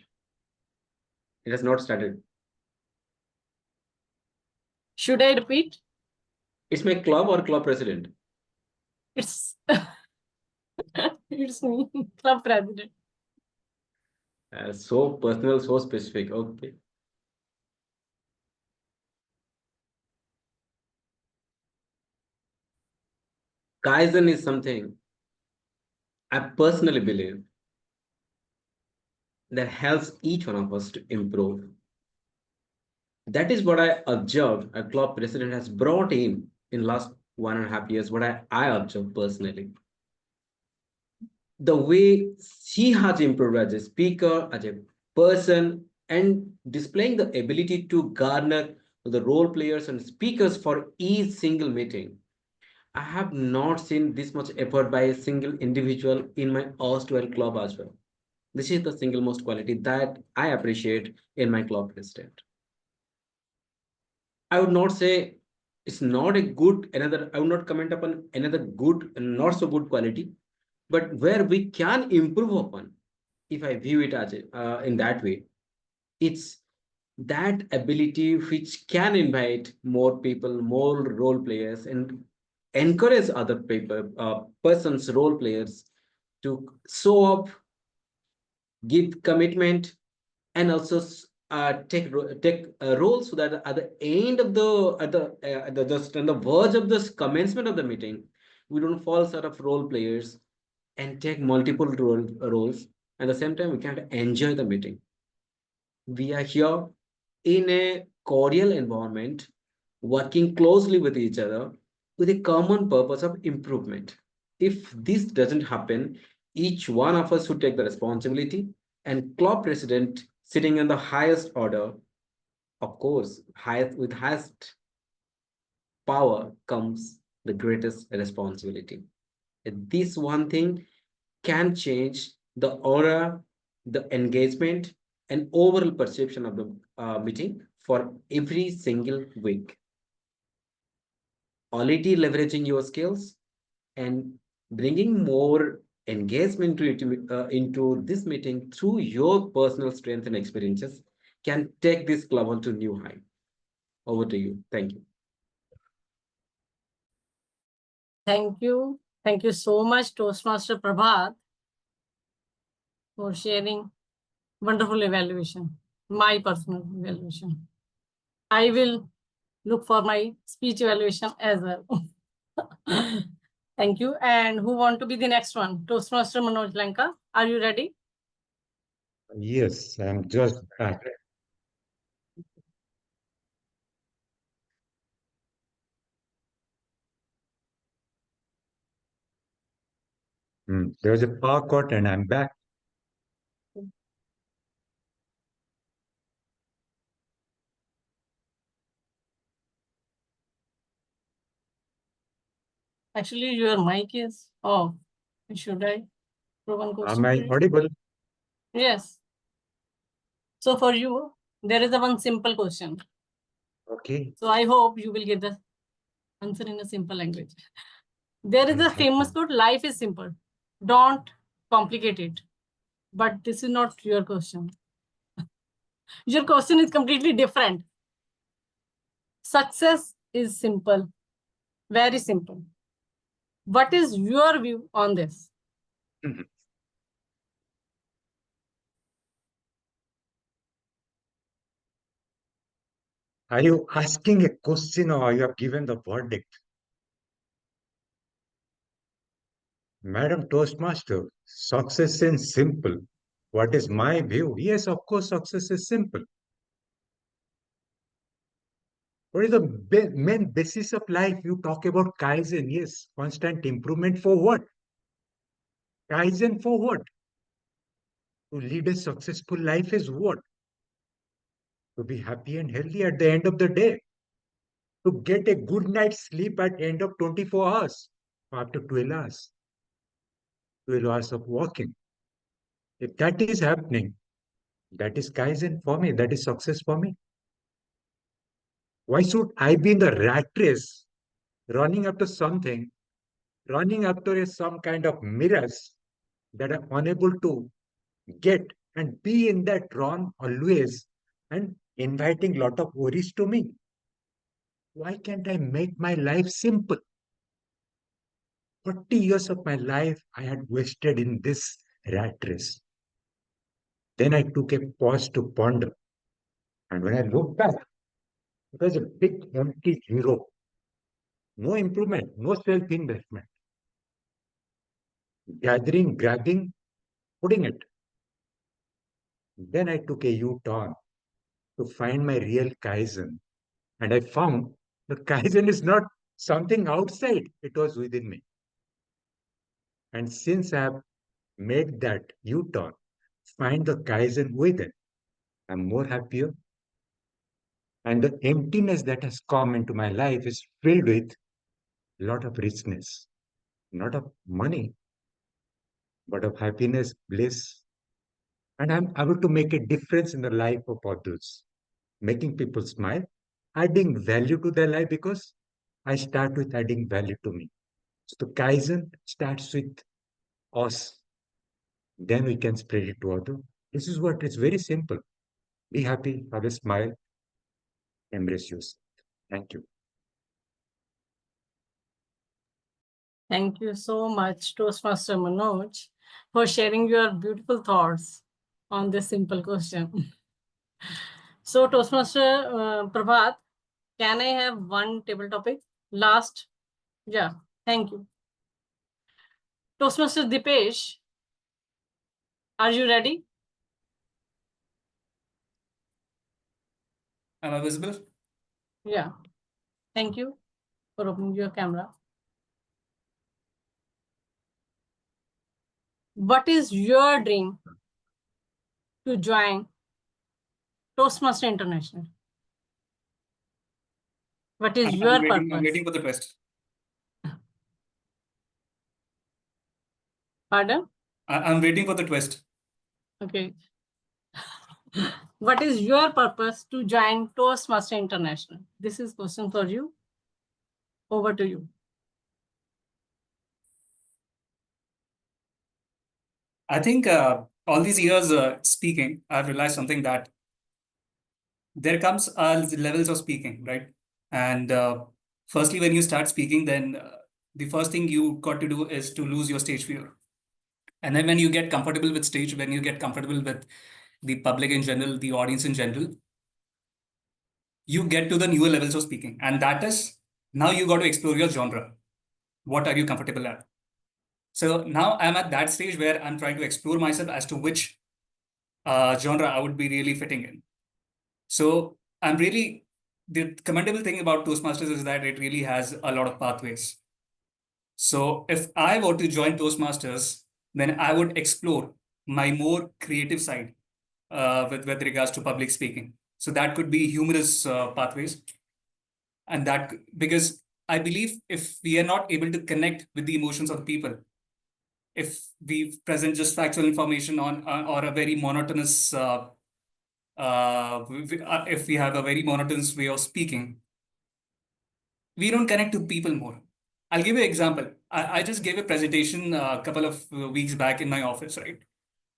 It has not started. Should I repeat? It's my club or club president? It's it's me, club president. So personal, so specific. Okay. Kaizen is something I personally believe that helps each one of us to improve. That is what I observed a club president has brought in last 1.5 years, what I observed personally. The way she has improved as a speaker, as a person, and displaying the ability to garner the role players and speakers for each single meeting. I have not seen this much effort by a single individual in my erstwhile club as well. This is the single most quality that I appreciate in my club president. I would not say it's not a good another. I would not comment upon another good and not so good quality, but where we can improve upon, if I view it as in that way, it's that ability which can invite more people, more role players, and encourage other people, persons, role players to show up, give commitment, and also take a role so that at the end of the at the just on the verge of this commencement of the meeting, we don't fall short of role players and take multiple roles. At the same time, we can enjoy the meeting. We are here in a cordial environment, working closely with each other with a common purpose of improvement. If this doesn't happen, each one of us should take the responsibility, and club president sitting in the highest order, of course, with highest power comes the greatest responsibility. And this one thing can change the aura, the engagement, and overall perception of the meeting for every single week. Already leveraging your skills and bringing more engagement into this meeting through your personal strength and experiences can take this club on to new height. Over to you. Thank you. Thank you. Thank you so much, Toastmaster Prabhat, for sharing wonderful evaluation, my personal evaluation. I will look for my speech evaluation as well. Thank you. And who want to be the next one? Toastmaster Manoj Lanka, are you ready? Yes, I'm just back. There was a power cut and I'm back. Actually, your mic is off. Should I throw one question Am to I you? audible? Yes. So for you, there is a one simple question. Okay. So I hope you will get the answer in a simple language. There is a famous quote, life is simple. Don't complicate it. But this is not your question. Your question is completely different. Success is simple, very simple. What is your view on this? Are you asking a question or you have given the verdict? Madam Toastmaster, success is simple. What is my view? Yes, of course, success is simple. What is the main basis of life? You talk about Kaizen, yes, constant improvement for what? Kaizen for what? To lead a successful life is what? To be happy and healthy at the end of the day. To get a good night's sleep at end of 24 hours, after 12 hours. 12 hours of walking. If that is happening, that is Kaizen for me. That is success for me. Why should I be in the rat race, running after something, running after some kind of mirrors that I'm unable to get and be in that run always and inviting lot of worries to me? Why can't I make my life simple? 40 years of my life I had wasted in this rat race. Then I took a pause to ponder. And when I look back, it was a big empty zero. No improvement, no self-investment. Gathering, grabbing, putting it. Then I took a U-turn to find my real Kaizen. And I found the Kaizen is not something outside, it was within me. And since I have made that U-turn, find the Kaizen within, I'm more happier. And the emptiness that has come into my life is filled with a lot of richness, not of money, but of happiness, bliss. And I'm able to make a difference in the life of others, making people smile, adding value to their life because I start with adding value to me. So the Kaizen starts with us. Then we can spread it to others. This is what it's very simple. Be happy, have a smile, embrace yourself. Thank you. Thank you so much, Toastmaster Manoj, for sharing your beautiful thoughts on this simple question. So, Toastmaster Pravat, can I have one table topic? Last. Yeah, thank you. Toastmaster Dipesh, are you ready? Am I visible? Yeah. Thank you for opening your camera. What is your dream to join Toastmaster International? What is your purpose? I'm waiting for the twist. Pardon? I'm waiting for the twist. Okay. What is your purpose to join Toastmaster International? This is question for you. Over to you. I think all these years speaking, I've realized something that there comes levels of speaking, right? And firstly, when you start speaking, then the first thing you got to do is to lose your stage fear. And then when you get comfortable with stage, when you get comfortable with the public in general, the audience in general, you get to the newer levels of speaking. And that is, now you got to explore your genre. What are you comfortable at? So now I'm at that stage where I'm trying to explore myself as to which genre I would be really fitting in. So I'm really, the commendable thing about Toastmasters is that it really has a lot of pathways. So if I were to join Toastmasters, then I would explore my more creative side with regards to public speaking. So that could be humorous pathways. And that, because I believe if we are not able to connect with the emotions of the people, if we present just factual information on or a very monotonous, if we have a very monotonous way of speaking, we don't connect to people more. I'll give you an example. I just gave a presentation a couple of weeks back in my office, right?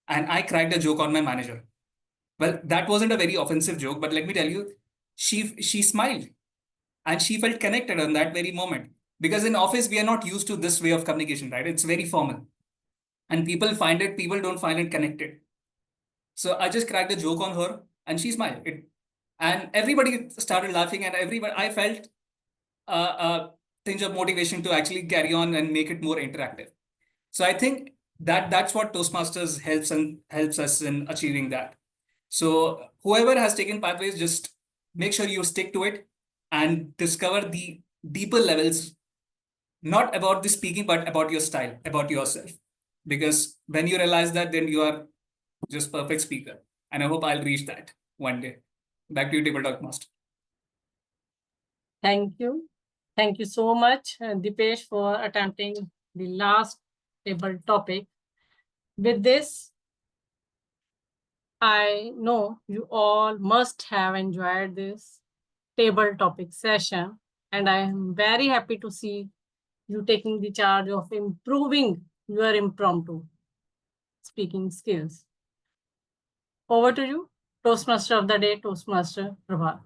And I cracked a joke on my manager. Well, that wasn't a very offensive joke, but let me tell you, she smiled and she felt connected on that very moment. Because in office, we are not used to this way of communication, right? It's very formal. And people don't find it connected. So I just cracked a joke on her and she smiled. And everybody started laughing, and I felt a tinge of motivation to actually carry on and make it more interactive. So I think that's what Toastmasters helps us in achieving that. So whoever has taken pathways, just make sure you stick to it and discover the deeper levels, not about the speaking, but about your style, about yourself. Because when you realize that, then you are just perfect speaker. And I hope I'll reach that one day. Back to you, Table Talk Master. Thank you. Thank you so much, Dipesh, for attempting the last table topic. With this, I know you all must have enjoyed this table topic session, and I am very happy to see you taking the charge of improving your impromptu speaking skills. Over to you, Toastmaster of the day, Toastmaster Pravat.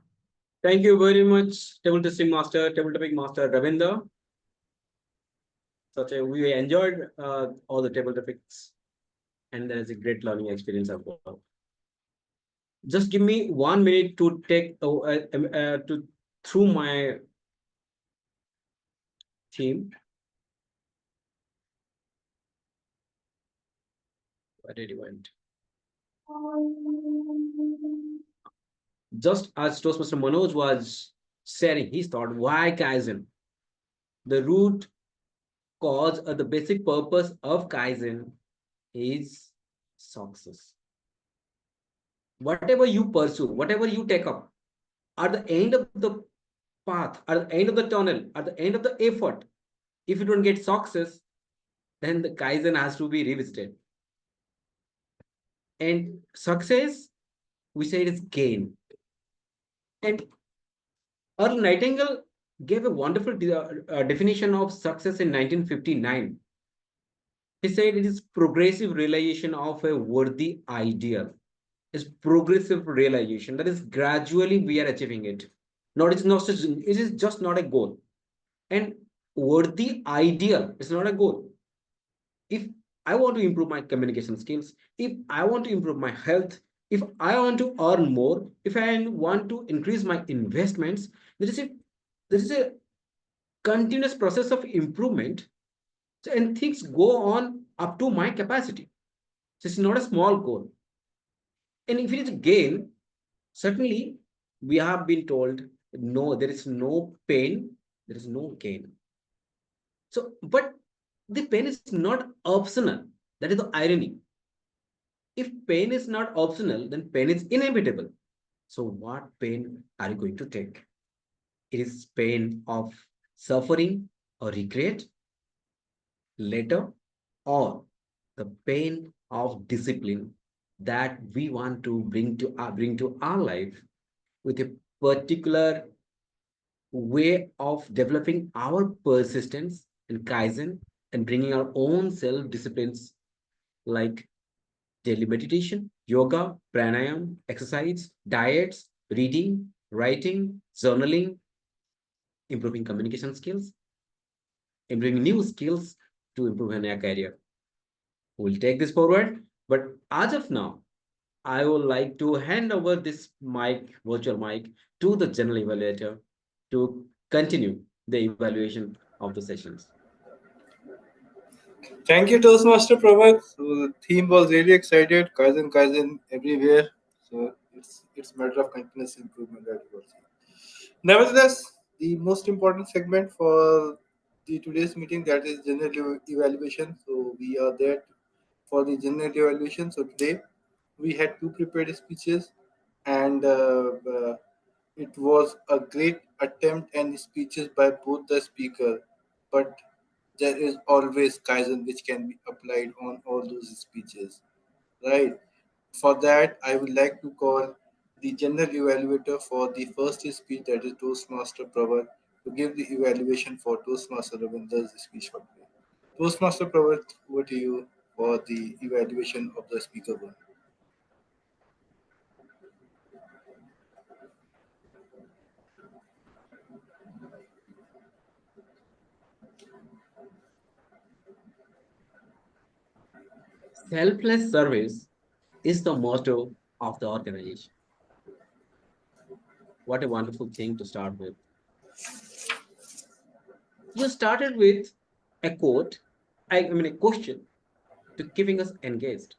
Thank you very much, table testing master, table topic master Ravinder. We enjoyed all the table topics, and there is a great learning experience as well. Just give me 1 minute to take to through my theme. Where did he went? Just as Toastmaster Manoj was sharing his thought, why Kaizen? The root cause or the basic purpose of Kaizen is success. Whatever you pursue, whatever you take up, at the end of the path, at the end of the tunnel, at the end of the effort, if you don't get success, then the Kaizen has to be revisited. And success, we say it is gain. And Earl Nightingale gave a wonderful definition of success in 1959. He said it is progressive realization of a worthy ideal. It's progressive realization. That is gradually we are achieving it. Not it's not it is just not a goal. And worthy ideal is not a goal. If I want to improve my communication skills, if I want to improve my health, if I want to earn more, if I want to increase my investments, there is a continuous process of improvement, and things go on up to my capacity. So it's not a small goal. And if it is gain, certainly we have been told no, there is no pain, there is no gain. So, but the pain is not optional. That is the irony. If pain is not optional, then pain is inevitable. So, what pain are you going to take? It is pain of suffering or regret later, or the pain of discipline that we want to bring to our life with a particular way of developing our persistence and Kaizen and bringing our own self disciplines like daily meditation, yoga, pranayam, exercise, diets, reading, writing, journaling, improving communication skills, improving new skills to improve in your career. We'll take this forward, but as of now, I would like to hand over this virtual mic, to the general evaluator to continue the evaluation of the sessions. Thank you, Toastmaster Pravat. So the theme was really excited. Kaizen everywhere. So it's a matter of continuous improvement that you will see. Nevertheless, the most important segment for the today's meeting, that is general evaluation. So we are there for the general evaluation. So today we had two prepared speeches, and it was a great attempt and speeches by both the speaker. But there is always Kaizen which can be applied on all those speeches, right? For that, I would like to call the general evaluator for the first speech, that is Toastmaster Pravat, to give the evaluation for Toastmaster Ravinder's speech for today. Toastmaster Pravat, over to you for the evaluation of the speaker one. Selfless service is the motto of the organization. What a wonderful thing to start with. You started with a quote, I mean, a question to keeping us engaged.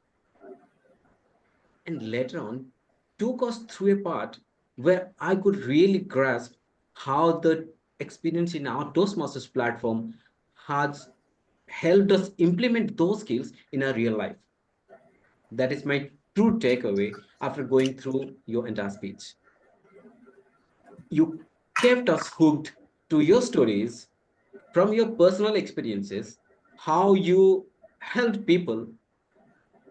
And later on, took us through a part where I could really grasp how the experience in our Toastmasters platform has helped us implement those skills in our real life. That is my true takeaway after going through your entire speech. You kept us hooked to your stories from your personal experiences, how you helped people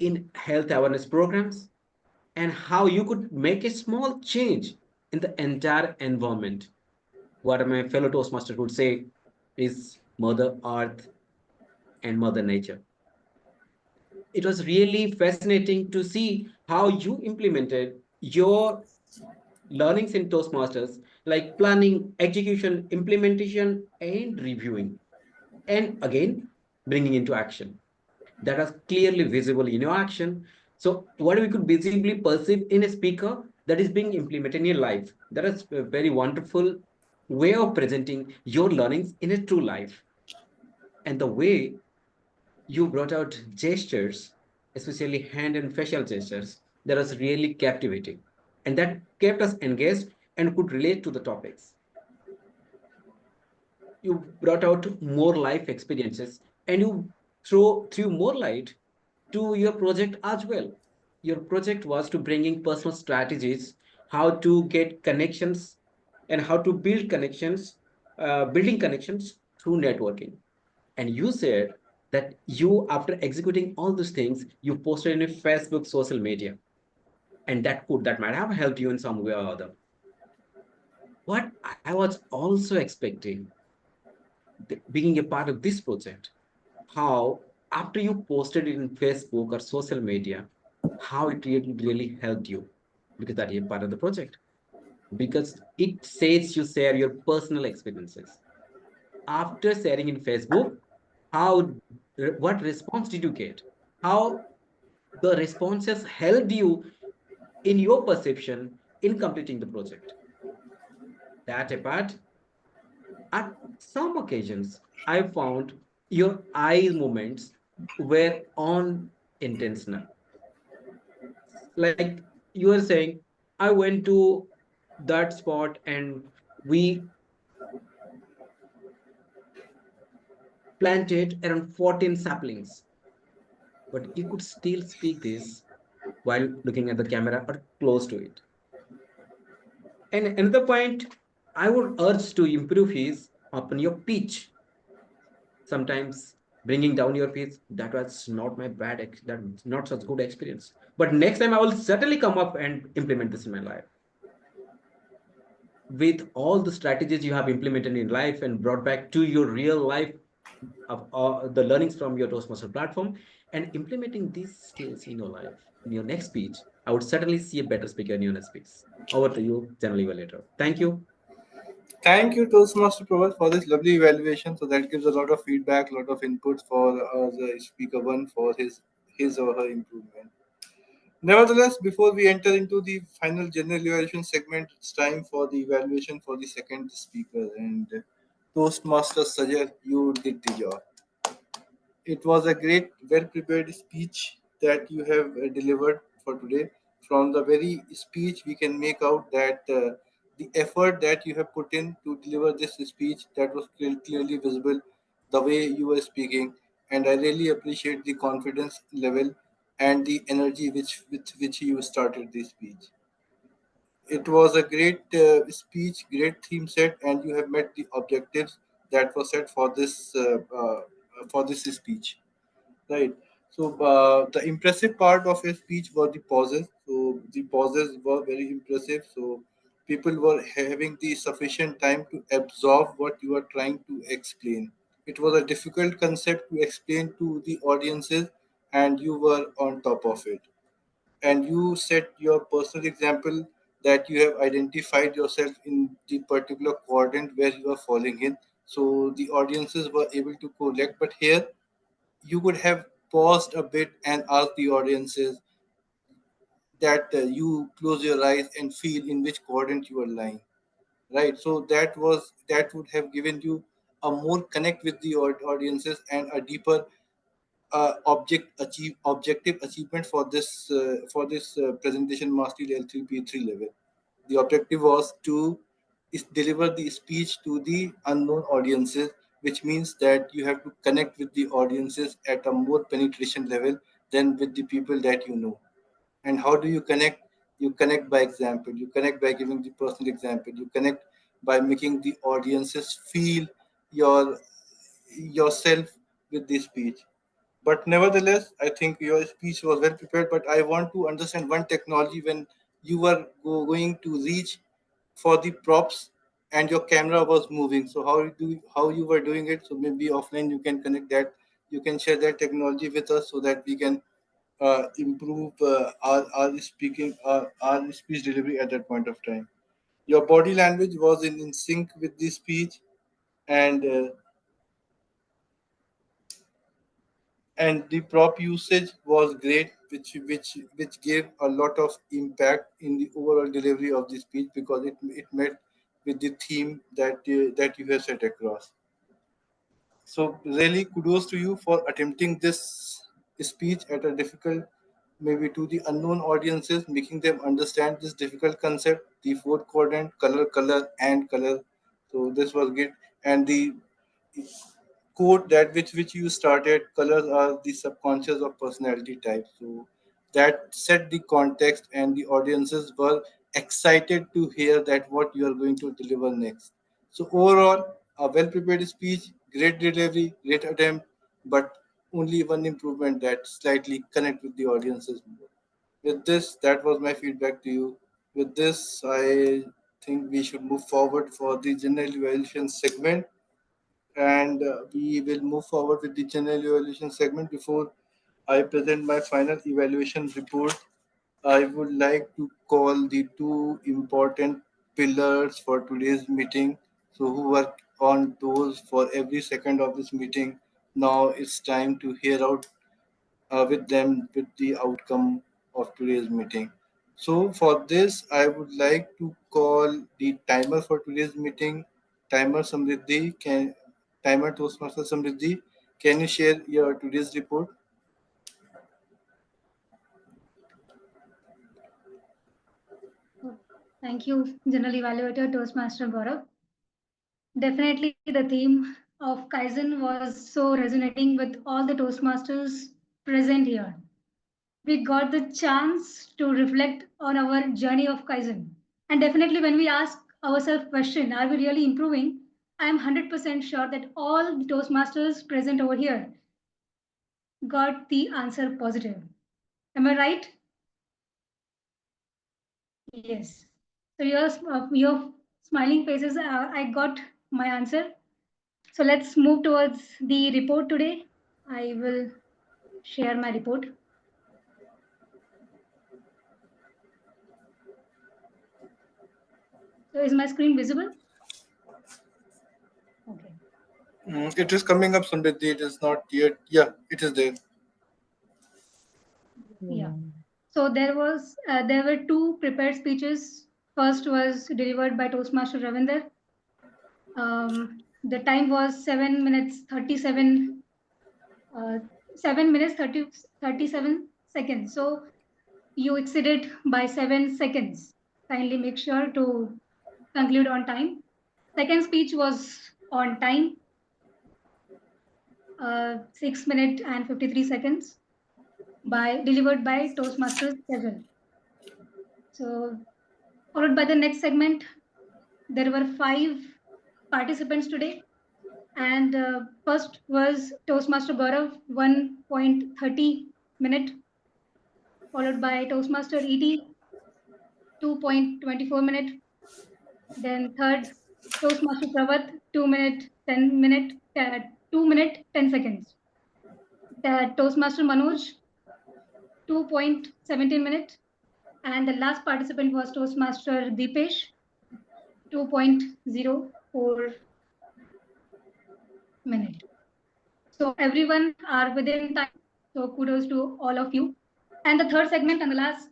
in health awareness programs, and how you could make a small change in the entire environment. What my fellow Toastmaster would say is Mother Earth and Mother Nature. It was really fascinating to see how you implemented your learnings in Toastmasters, like planning, execution, implementation, and reviewing, and again, bringing into action. That was clearly visible in your action. So what we could visibly perceive in a speaker that is being implemented in your life. That is a very wonderful way of presenting your learnings in a true life. And the way you brought out gestures, especially hand and facial gestures, that was really captivating. And that kept us engaged and could relate to the topics. You brought out more life experiences and you threw more light to your project as well. Your project was to bringing personal strategies, how to get connections and how to build connections, building connections through networking. And you said that you, after executing all those things, you posted in a Facebook social media, and that might have helped you in some way or other. What I was also expecting, being a part of this project, how after you posted it in Facebook or social media, how it really helped you, because that is part of the project. Because it says you share your personal experiences. After sharing in Facebook, how what response did you get? How the responses helped you in your perception in completing the project. That apart, at some occasions, I found your eye movements were unintentional. Like you were saying, I went to that spot and we planted around 14 saplings, but you could still speak this while looking at the camera or close to it. And another point I would urge to improve is upon your pitch. Sometimes bringing down your pitch, that was not my that's not such good experience. But next time I will certainly come up and implement this in my life. With all the strategies you have implemented in life and brought back to your real life of the learnings from your Toastmaster platform and implementing these skills in your life, in your next speech, I would certainly see a better speaker in your next speech. Over to you, General Evaluator. Thank you. Thank you, Toastmaster Pravat, for this lovely evaluation. So that gives a lot of feedback, a lot of inputs for the speaker one for his or her improvement. Nevertheless, before we enter into the final general evaluation segment, it's time for the evaluation for the second speaker. And Toastmaster Sajal, you did the job. It was a great, well prepared speech that you have delivered for today. From the very speech, we can make out that the effort that you have put in to deliver this speech, that was clearly visible the way you were speaking, and I really appreciate the confidence level and the energy with which you started the speech. It was a great speech, great theme set, and you have met the objectives that were set for this speech, right? So the impressive part of your speech were the pauses. So the pauses were very impressive. So people were having the sufficient time to absorb what you are trying to explain. It was a difficult concept to explain to the audiences, and you were on top of it. And you set your personal example that you have identified yourself in the particular quadrant where you are falling in. So the audiences were able to collect, but here you could have paused a bit and asked the audiences that you close your eyes and feel in which quadrant you are lying, right? So that would have given you a more connect with the audiences and a deeper objective achievement for this presentation mastery L3P3 level. The objective was to deliver the speech to the unknown audiences, which means that you have to connect with the audiences at a more penetration level than with the people that you know. And how do you connect? You connect by example. You connect by giving the personal example. You connect by making the audiences feel your yourself with the speech. But nevertheless, I think your speech was well prepared. But I want to understand one technology when you were going to reach for the props and your camera was moving. So how you were doing it? So maybe offline you can connect that. You can share that technology with us so that we can improve our speaking our speech delivery at that point of time. Your body language was in sync with the speech, and and the prop usage was great, which gave a lot of impact in the overall delivery of the speech because it met with the theme that you have set across. So really kudos to you for attempting this speech at a difficult, maybe to the unknown audiences, making them understand this difficult concept, the fourth quadrant, color, and color. So this was good. And the quote that which you started, colors are the subconscious of personality type. So that set the context, and the audiences were excited to hear that what you are going to deliver next. So overall, a well prepared speech, great delivery, great attempt, but only one improvement, that slightly connect with the audiences more. With this, that was my feedback to you. With this, I think we should move forward for the general evaluation segment, and we will move forward with the general evaluation segment. Before I present my final evaluation report, I would like to call the two important pillars for today's meeting. So, who work on those for every second of this meeting? Now it's time to hear out with them with the outcome of today's meeting. So for this, I would like to call the timer for today's meeting. Timer Toastmaster Samriddhi, can you share your today's report? Thank you, General Evaluator Toastmaster Gaurav. Definitely, the theme of Kaizen was so resonating with all the Toastmasters present here. We got the chance to reflect on our journey of Kaizen. And definitely, when we ask ourselves question, are we really improving? I am 100% sure that all the Toastmasters present over here got the answer positive. Am I right? Yes. So your smiling faces, I got my answer. So let's move towards the report today. I will share my report. So is my screen visible? Okay. It is coming up, Samriddhi. It is not yet. Yeah, it is there. Yeah. So there were two prepared speeches. First was delivered by Toastmaster Ravinder. The time was 7 minutes 37 7 minutes 37 seconds. So you exceeded by 7 seconds. Kindly make sure to conclude on time. Second speech was on time. 6 minutes and 53 seconds delivered by Toastmasters Kaizen. So followed by the next segment, there were 5 participants today. And first was Toastmaster Gaurav, 1.30 minute, followed by Toastmaster ET, 2.24 minute. Then third, Toastmaster Pravat, 2 minute 10 seconds. Toastmaster Manoj, 2.17 minute. And the last participant was Toastmaster Deepesh, 2.04 minute. So everyone are within time. So kudos to all of you. And the third segment and the last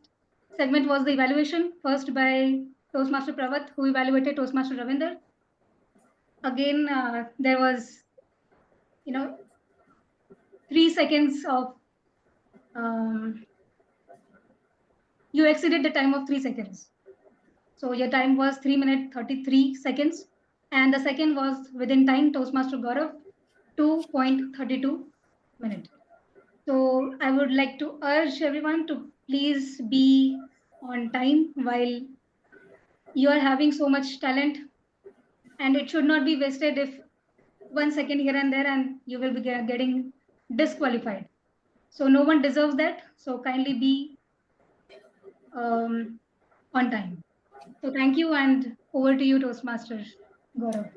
segment was the evaluation, first by Toastmaster Pravat, who evaluated Toastmaster Ravinder. Again, there was, 3 seconds of, you exceeded the time of 3 seconds. So your time was 3 minutes 33 seconds. And the second was within time, Toastmaster Gaurav, 2.32 minutes. So I would like to urge everyone to please be on time while you are having so much talent, and it should not be wasted if 1 second here and there and you will be getting disqualified. So no one deserves that. So kindly be on time. So thank you, and over to you, Toastmasters Gaurav.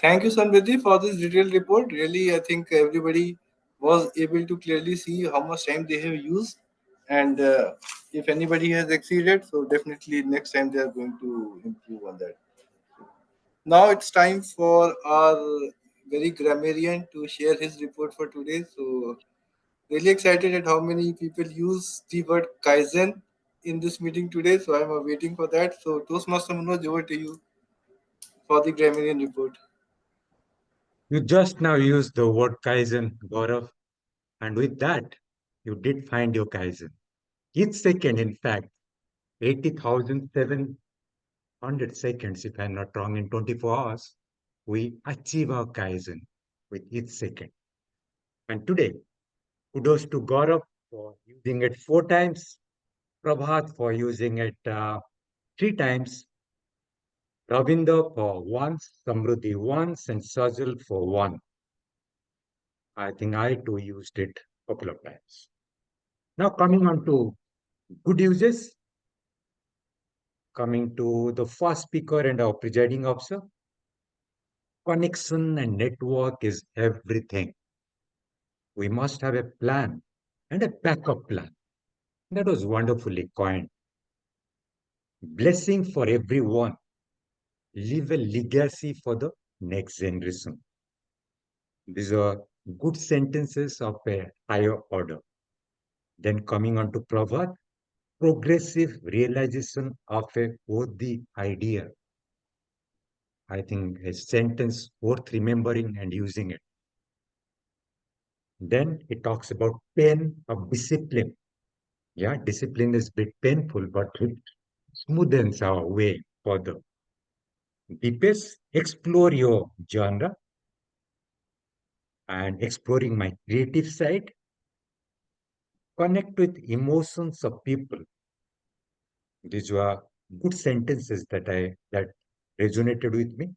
Thank you, Samriddhi, for this detailed report. Really, I think everybody was able to clearly see how much time they have used. And if anybody has exceeded, so definitely next time they are going to improve on that. Now it's time for our very grammarian to share his report for today. So, really excited at how many people use the word Kaizen in this meeting today. So, I'm waiting for that. So, Toastmaster Manoj, over to you for the grammarian report. You just now used the word Kaizen, Gaurav, and with that, you did find your Kaizen. Each second, in fact, 80,700 seconds, if I'm not wrong, in 24 hours, we achieve our Kaizen with each second. And today, kudos to Gaurav for using it 4 times, Prabhat for using it 3 times, Ravinder for once, Samruddhi once, and Sajal for one. I think I too used it a couple of times. Now coming on to good uses, coming to the first speaker and our presiding officer, connection and network is everything. We must have a plan and a backup plan. That was wonderfully coined. Blessing for everyone. Leave a legacy for the next generation. These are good sentences of a higher order. Then coming on to Pravat, progressive realization of a worthy idea. I think a sentence worth remembering and using it. Then it talks about pain of discipline. Yeah, discipline is a bit painful, but it smoothens our way further. Deepest, explore your genre and exploring my creative side. Connect with emotions of people. These were good sentences that resonated with me.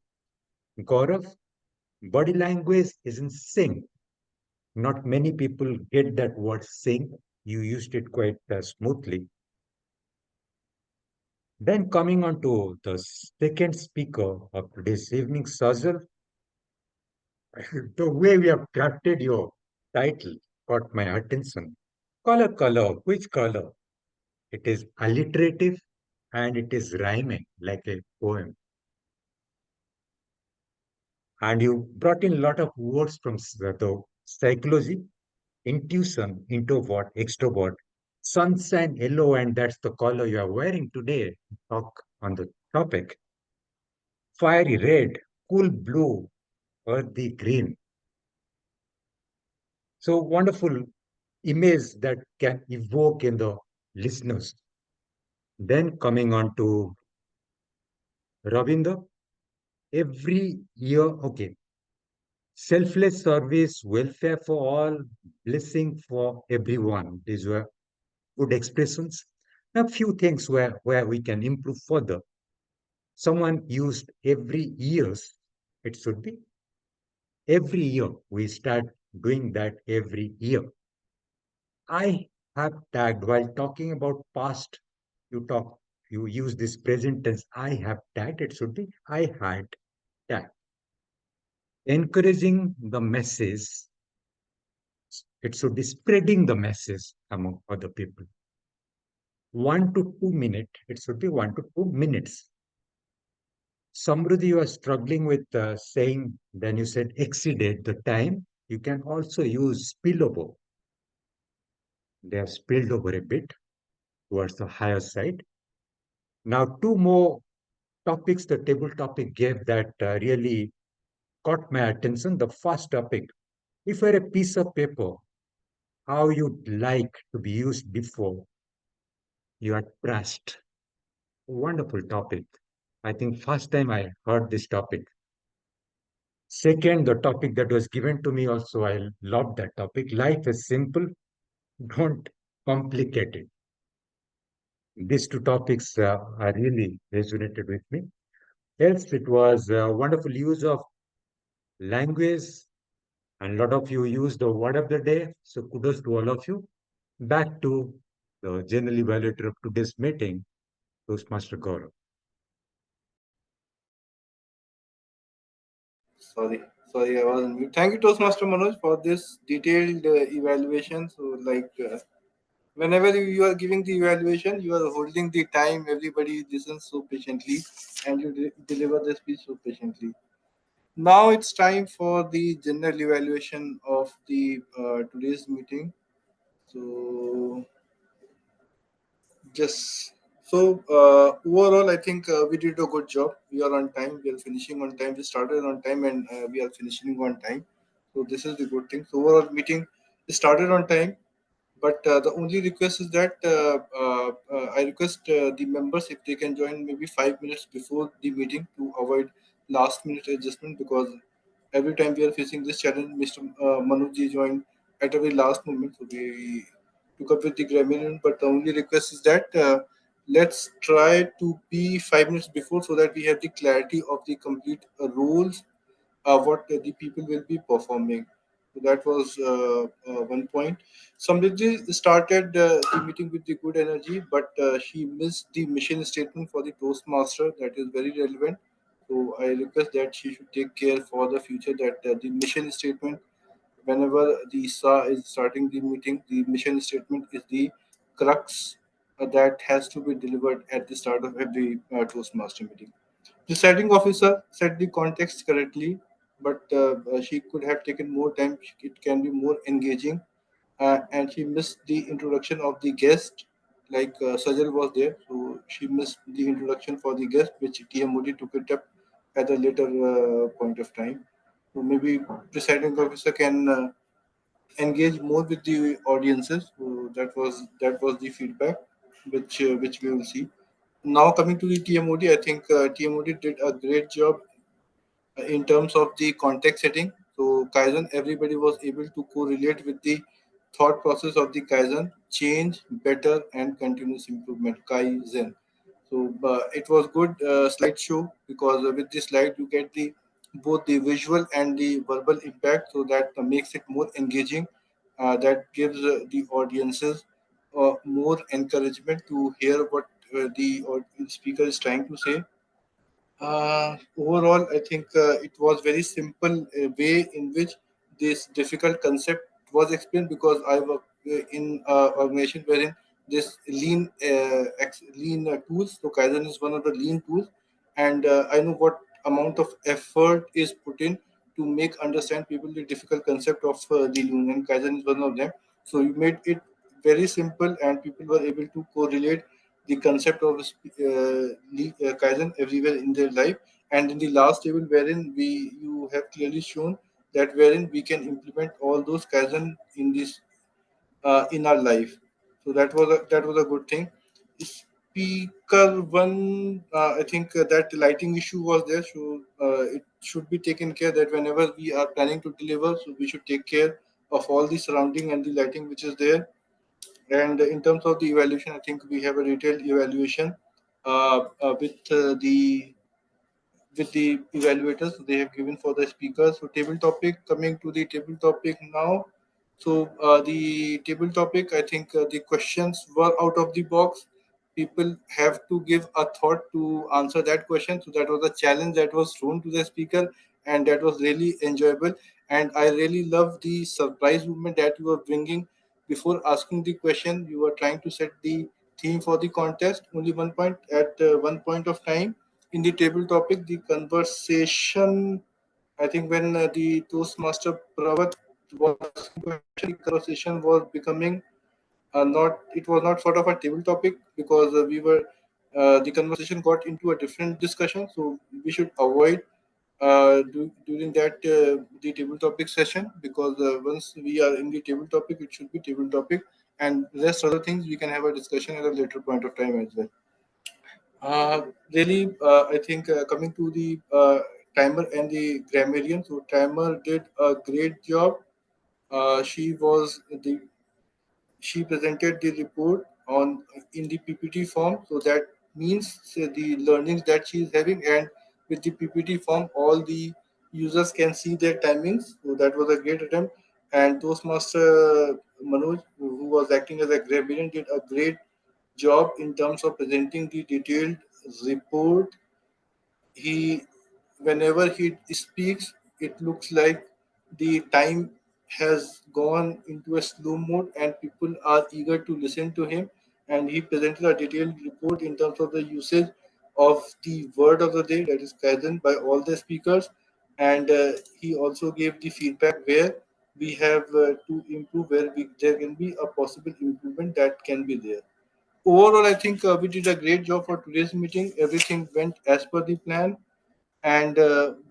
Gaurav, body language is in sync. Not many people get that word sync. You used it quite smoothly. Then coming on to the second speaker of today's evening, Sajal, the way we have crafted your title caught my attention. Color, which color? It is alliterative and it is rhyming like a poem. And you brought in a lot of words from the psychology, intuition, introvert, extrovert, sunshine yellow, and that's the color you are wearing today. Talk on the topic. Fiery red, cool blue, earthy green. So wonderful image that can evoke in the listeners. Then coming on to Ravinder, every year, okay, Selfless service, welfare for all, blessing for everyone. These were good expressions. A few things where we can improve further. Someone used every years, it should be every year. We start doing that every year. I have tagged while talking about past, you use this present tense. I have tagged, it should be I had tagged. Encouraging the message, it should be spreading the message among other people. 1 to 2 minutes, it should be 1 to 2 minutes. Samruddhi, you are struggling with saying, then you said exceeded the time. You can also use spillover. They have spilled over a bit towards the higher side. Now, two more topics the table topic gave that really caught my attention. The first topic, if you had a piece of paper, how you'd like to be used before you are trashed. Wonderful topic. I think first time I heard this topic. Second, the topic that was given to me also, I loved that topic. Life is simple, don't complicate it. These two topics are really resonated with me. Else, it was a wonderful use of language, and a lot of you used the word of the day. So kudos to all of you. Back to the general evaluator of today's meeting, Toastmaster Gaurav. Sorry, I was on mute. Thank you, Toastmaster Manoj, for this detailed evaluation. So, whenever you are giving the evaluation, you are holding the time. Everybody listens so patiently, and you deliver the speech so patiently. Now it's time for the general evaluation of the today's meeting. So, just overall, I think we did a good job. We are on time. We are finishing on time. We started on time, and we are finishing on time. So this is the good thing. So overall meeting started on time. But the only request is that I request the members if they can join maybe 5 minutes before the meeting to avoid last minute adjustment, because every time we are facing this challenge, Mr. Manoj joined at a very last moment, so we took up with the grammarian. But the only request is that let's try to be 5 minutes before, so that we have the clarity of the complete rules, what the people will be performing. So that was one point. Samriddhi started the meeting with the good energy, but she missed the mission statement for the Toastmaster. That is very relevant. So I request that she should take care for the future, that the mission statement, whenever the SA is starting the meeting, the mission statement is the crux that has to be delivered at the start of every Toastmaster meeting. The setting officer set the context correctly, but she could have taken more time. It can be more engaging, and she missed the introduction of the guest. Like Sajal was there, so she missed the introduction for the guest, which Tmod took it up at a later point of time. So maybe presiding officer can engage more with the audiences. So that was the feedback, which we will see. Now coming to the Tmod, I think Tmod did a great job in terms of the context setting. So Kaizen, everybody was able to correlate with the thought process of the Kaizen: change, better, and continuous improvement. Kaizen. So it was good slideshow, because with this slide you get the both the visual and the verbal impact, so that makes it more engaging. That gives the audiences more encouragement to hear what the speaker is trying to say. Overall, I think it was very simple way in which this difficult concept was explained, because I work in organization wherein this lean tools. So Kaizen is one of the lean tools, and I know what amount of effort is put in to make understand people the difficult concept of the lean, and Kaizen is one of them. So you made it very simple, and people were able to correlate the concept of Kaizen everywhere in their life. And in the last table, wherein you have clearly shown that wherein we can implement all those Kaizen in this in our life. So that was a good thing. speaker one, I think that lighting issue was there, so it should be taken care that whenever we are planning to deliver, so we should take care of all the surrounding and the lighting which is there. And in terms of the evaluation, I think we have a detailed evaluation with the evaluators they have given for the speakers. So table topic, coming to the table topic now. So the table topic, I think the questions were out of the box. People have to give a thought to answer that question. So that was a challenge that was thrown to the speaker, and that was really enjoyable. And I really love the surprise movement that you were bringing before asking the question. You were trying to set the theme for the contest. Only one point at one point of time in the table topic, the conversation, I think when the Toastmaster Pravat was asking question, the conversation was becoming it was not sort of a table topic because the conversation got into a different discussion. So we should avoid during that the table topic session, because once we are in the table topic, it should be table topic, and rest other things we can have a discussion at a later point of time as well. Really, I think coming to the timer and the grammarian, so timer did a great job. She was the she presented the report on in the PPT form, so that means the learnings that she is having, and with the PPT form, all the users can see their timings. So that was a great attempt. And Toastmaster Manoj, who was acting as a grammarian, did a great job in terms of presenting the detailed report. He Whenever he speaks, it looks like the time has gone into a slow mode and people are eager to listen to him. And he presented a detailed report in terms of the usage of the word of the day, that is Kaizen, by all the speakers. And he also gave the feedback where we have to improve, where there can be a possible improvement that can be there. Overall, I think we did a great job for today's meeting. Everything went as per the plan, and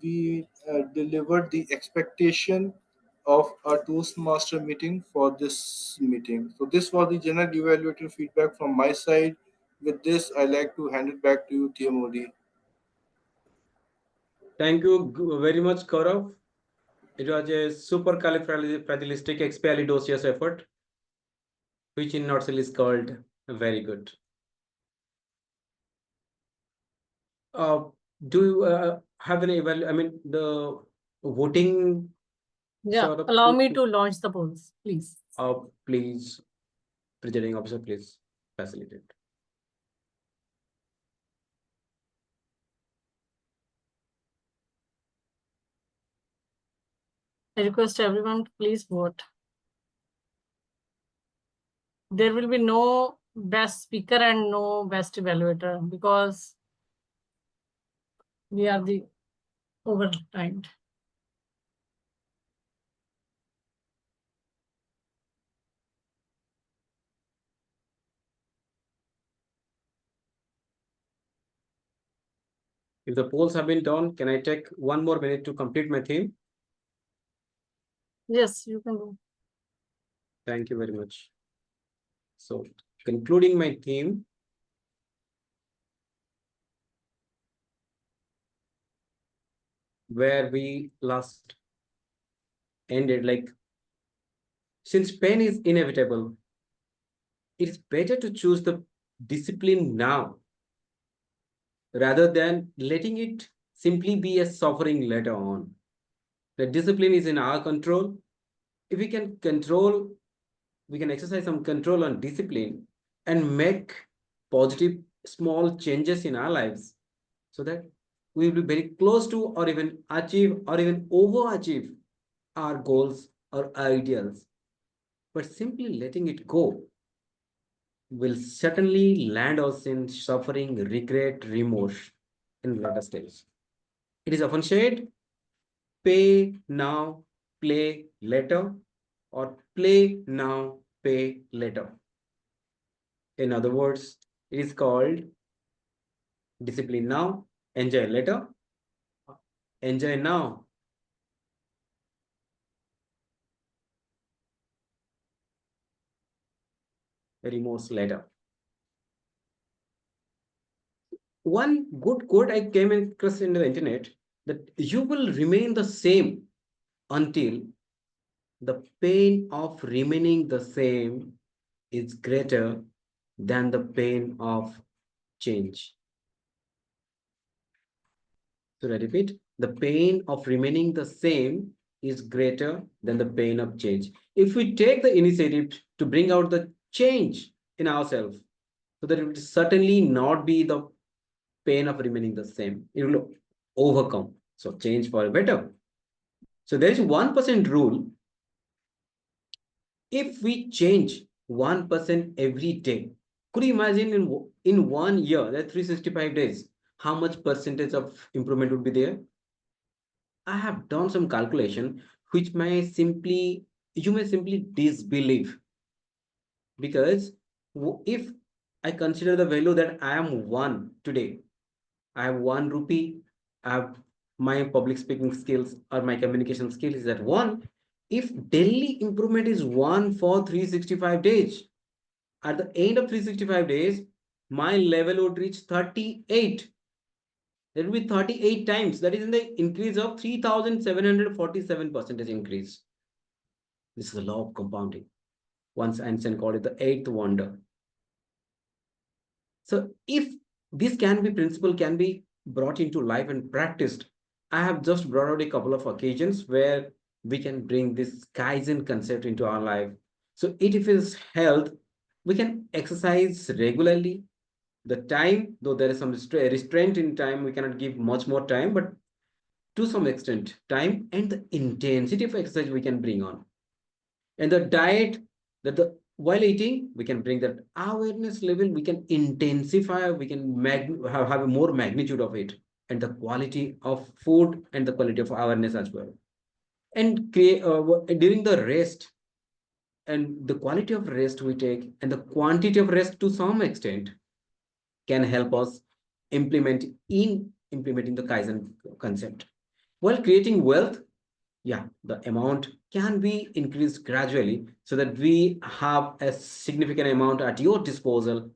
we delivered the expectation of a Toastmaster meeting for this meeting. So this was the general evaluator feedback from my side. With this, I like to hand it back to you, Tmod. Thank you very much, Gaurav. It was a supercalifragilisticexpialidocious effort, which in Nutshell is called very good. Uh, do you have any I mean, the voting? Yeah, sort of allow me to launch the polls, please. Please, presiding officer, please facilitate. I request everyone to please vote. There will be no best speaker and no best evaluator because we are the overtimed. If the polls have been done, can I take 1 more minute to complete my theme? Yes, you can do. Thank you very much. So, concluding my theme, where we last ended, like, since pain is inevitable, it's better to choose the discipline now rather than letting it simply be a suffering later on. The discipline is in our control. If we can control, we can exercise some control on discipline and make positive small changes in our lives so that we will be very close to or even achieve or even overachieve our goals or ideals. But simply letting it go will certainly land us in suffering, regret, remorse in later stage. It is often said, pay now, play later, or play now, pay later. In other words, it is called discipline now, enjoy later, enjoy now, remorse later. one good quote I came across in the internet, that you will remain the same until the pain of remaining the same is greater than the pain of change. So I repeat, the pain of remaining the same is greater than the pain of change. If we take the initiative to bring out the change in ourselves, so that it will certainly not be the pain of remaining the same. It will overcome. So change for better. So there is 1% rule. If we change 1% every day, could you imagine in 1 year, that 365 days, how much percentage of improvement would be there? I have done some calculation which you may simply disbelieve, because if I consider the value that I am one today, I have 1 rupee, I have my public speaking skills or my communication skills is at 1. If daily improvement is 1 for 365 days, at the end of 365 days, my level would reach 38. That will be 38 times. That is in the increase of 3,747% increase. This is the law of compounding. Once Einstein called it the eighth wonder. So if this principle can be brought into life and practiced, I have just brought out a couple of occasions where we can bring this Kaizen concept into our life. So if it is health, we can exercise regularly. The time, though there is some restraint in time, we cannot give much more time, but to some extent, time and the intensity of exercise we can bring on. And the diet, while eating, we can bring that awareness level, we can intensify, we can have a more magnitude of it, and the quality of food and the quality of awareness as well. And create during the rest, and the quality of rest we take and the quantity of rest to some extent can help us implementing the Kaizen concept. While creating wealth, the amount can be increased gradually so that we have a significant amount at your disposal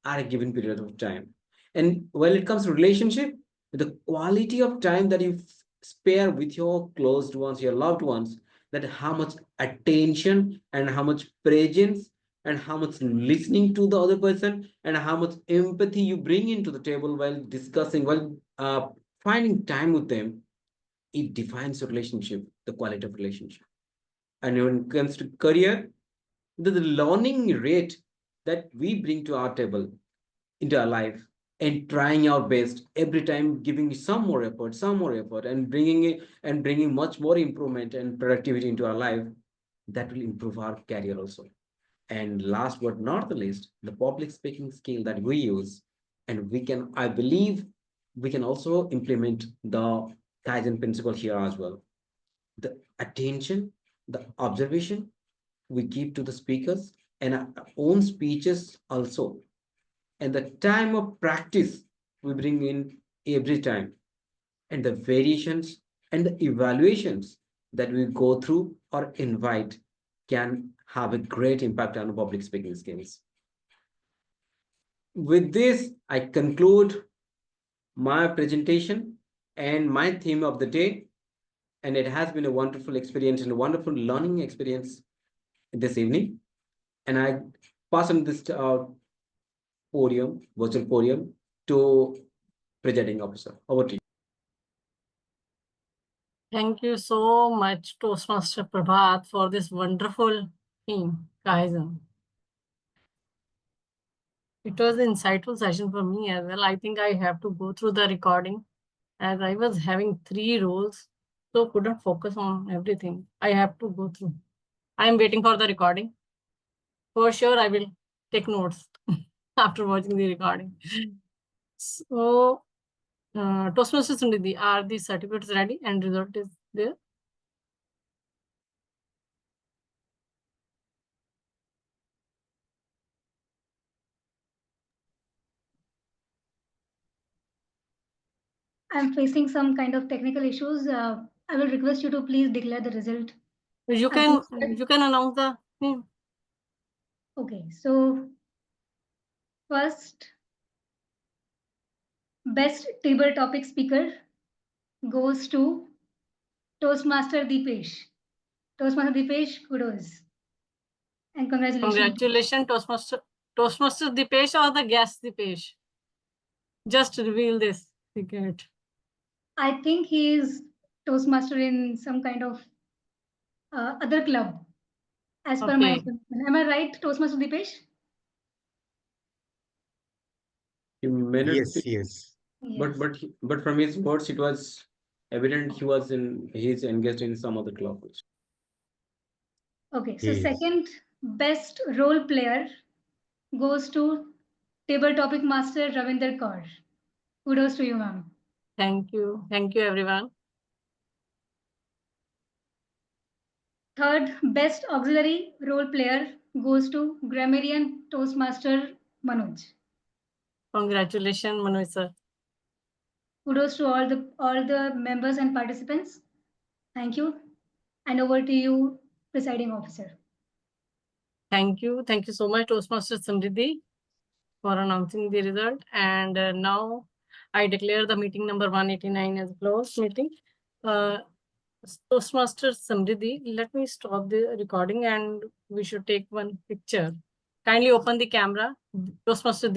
at a given period of time. And when it comes to relationship, the quality of time that you spare with your closed ones, your loved ones, that how much attention and how much presence and how much listening to the other person and how much empathy you bring into the table while discussing, while finding time with them, it defines a relationship, the quality of relationship. And when it comes to career, the learning rate that we bring to our table into our life and trying our best every time, giving some more effort and bringing much more improvement and productivity into our life, that will improve our career also. And last but not the least, the public speaking skill that we use, and I believe we can also implement the Kaizen principle here as well. The attention, the observation we give to the speakers and our own speeches also, and the time of practice we bring in every time, and the variations and the evaluations that we go through or invite can have a great impact on public speaking skills. With this, I conclude my presentation and my theme of the day. And it has been a wonderful experience and a wonderful learning experience this evening. And I pass on this virtual podium to presenting officer. Over to you. Thank you so much, Toastmaster Pravat, for this wonderful theme, Kaizen. It was an insightful session for me as well. I think I have to go through the recording as I was having 3 roles, so couldn't focus on everything. I have to go through. I am waiting for the recording. For sure, I will take notes after watching the recording. So, Toastmasters Sundidhi, are the certificates ready and result is there? I'm facing some kind of technical issues. I will request you to please declare the result. You can announce the name. Okay, so first Best table topic speaker goes to Toastmaster Deepesh. Toastmaster Deepesh, kudos. And congratulations. Congratulations, Toastmaster Deepesh or the guest Deepesh? Just reveal this secret. I think he is Toastmaster in some kind of other club, as per my Okay. information. Am I right, Toastmaster Deepesh? You may not Yes, be, yes. Yes. but from his words, it was evident he's engaged in some other club. Okay, so Yes. second best role player goes to table topic master Ravinder Kaur. Kudos to you, ma'am. Thank you. Thank you, everyone. Third best auxiliary role player goes to grammarian Toastmaster Manoj. Congratulations, Manoj sir. Kudos to all the members and participants. Thank you. And over to you, presiding officer. Thank you. Thank you so much, Toastmaster Samriddhi, for announcing the result. And now I declare the meeting number 189 as closed meeting. Toastmaster Samriddhi, let me stop the recording and we should take one picture. Kindly open the camera. Toastmaster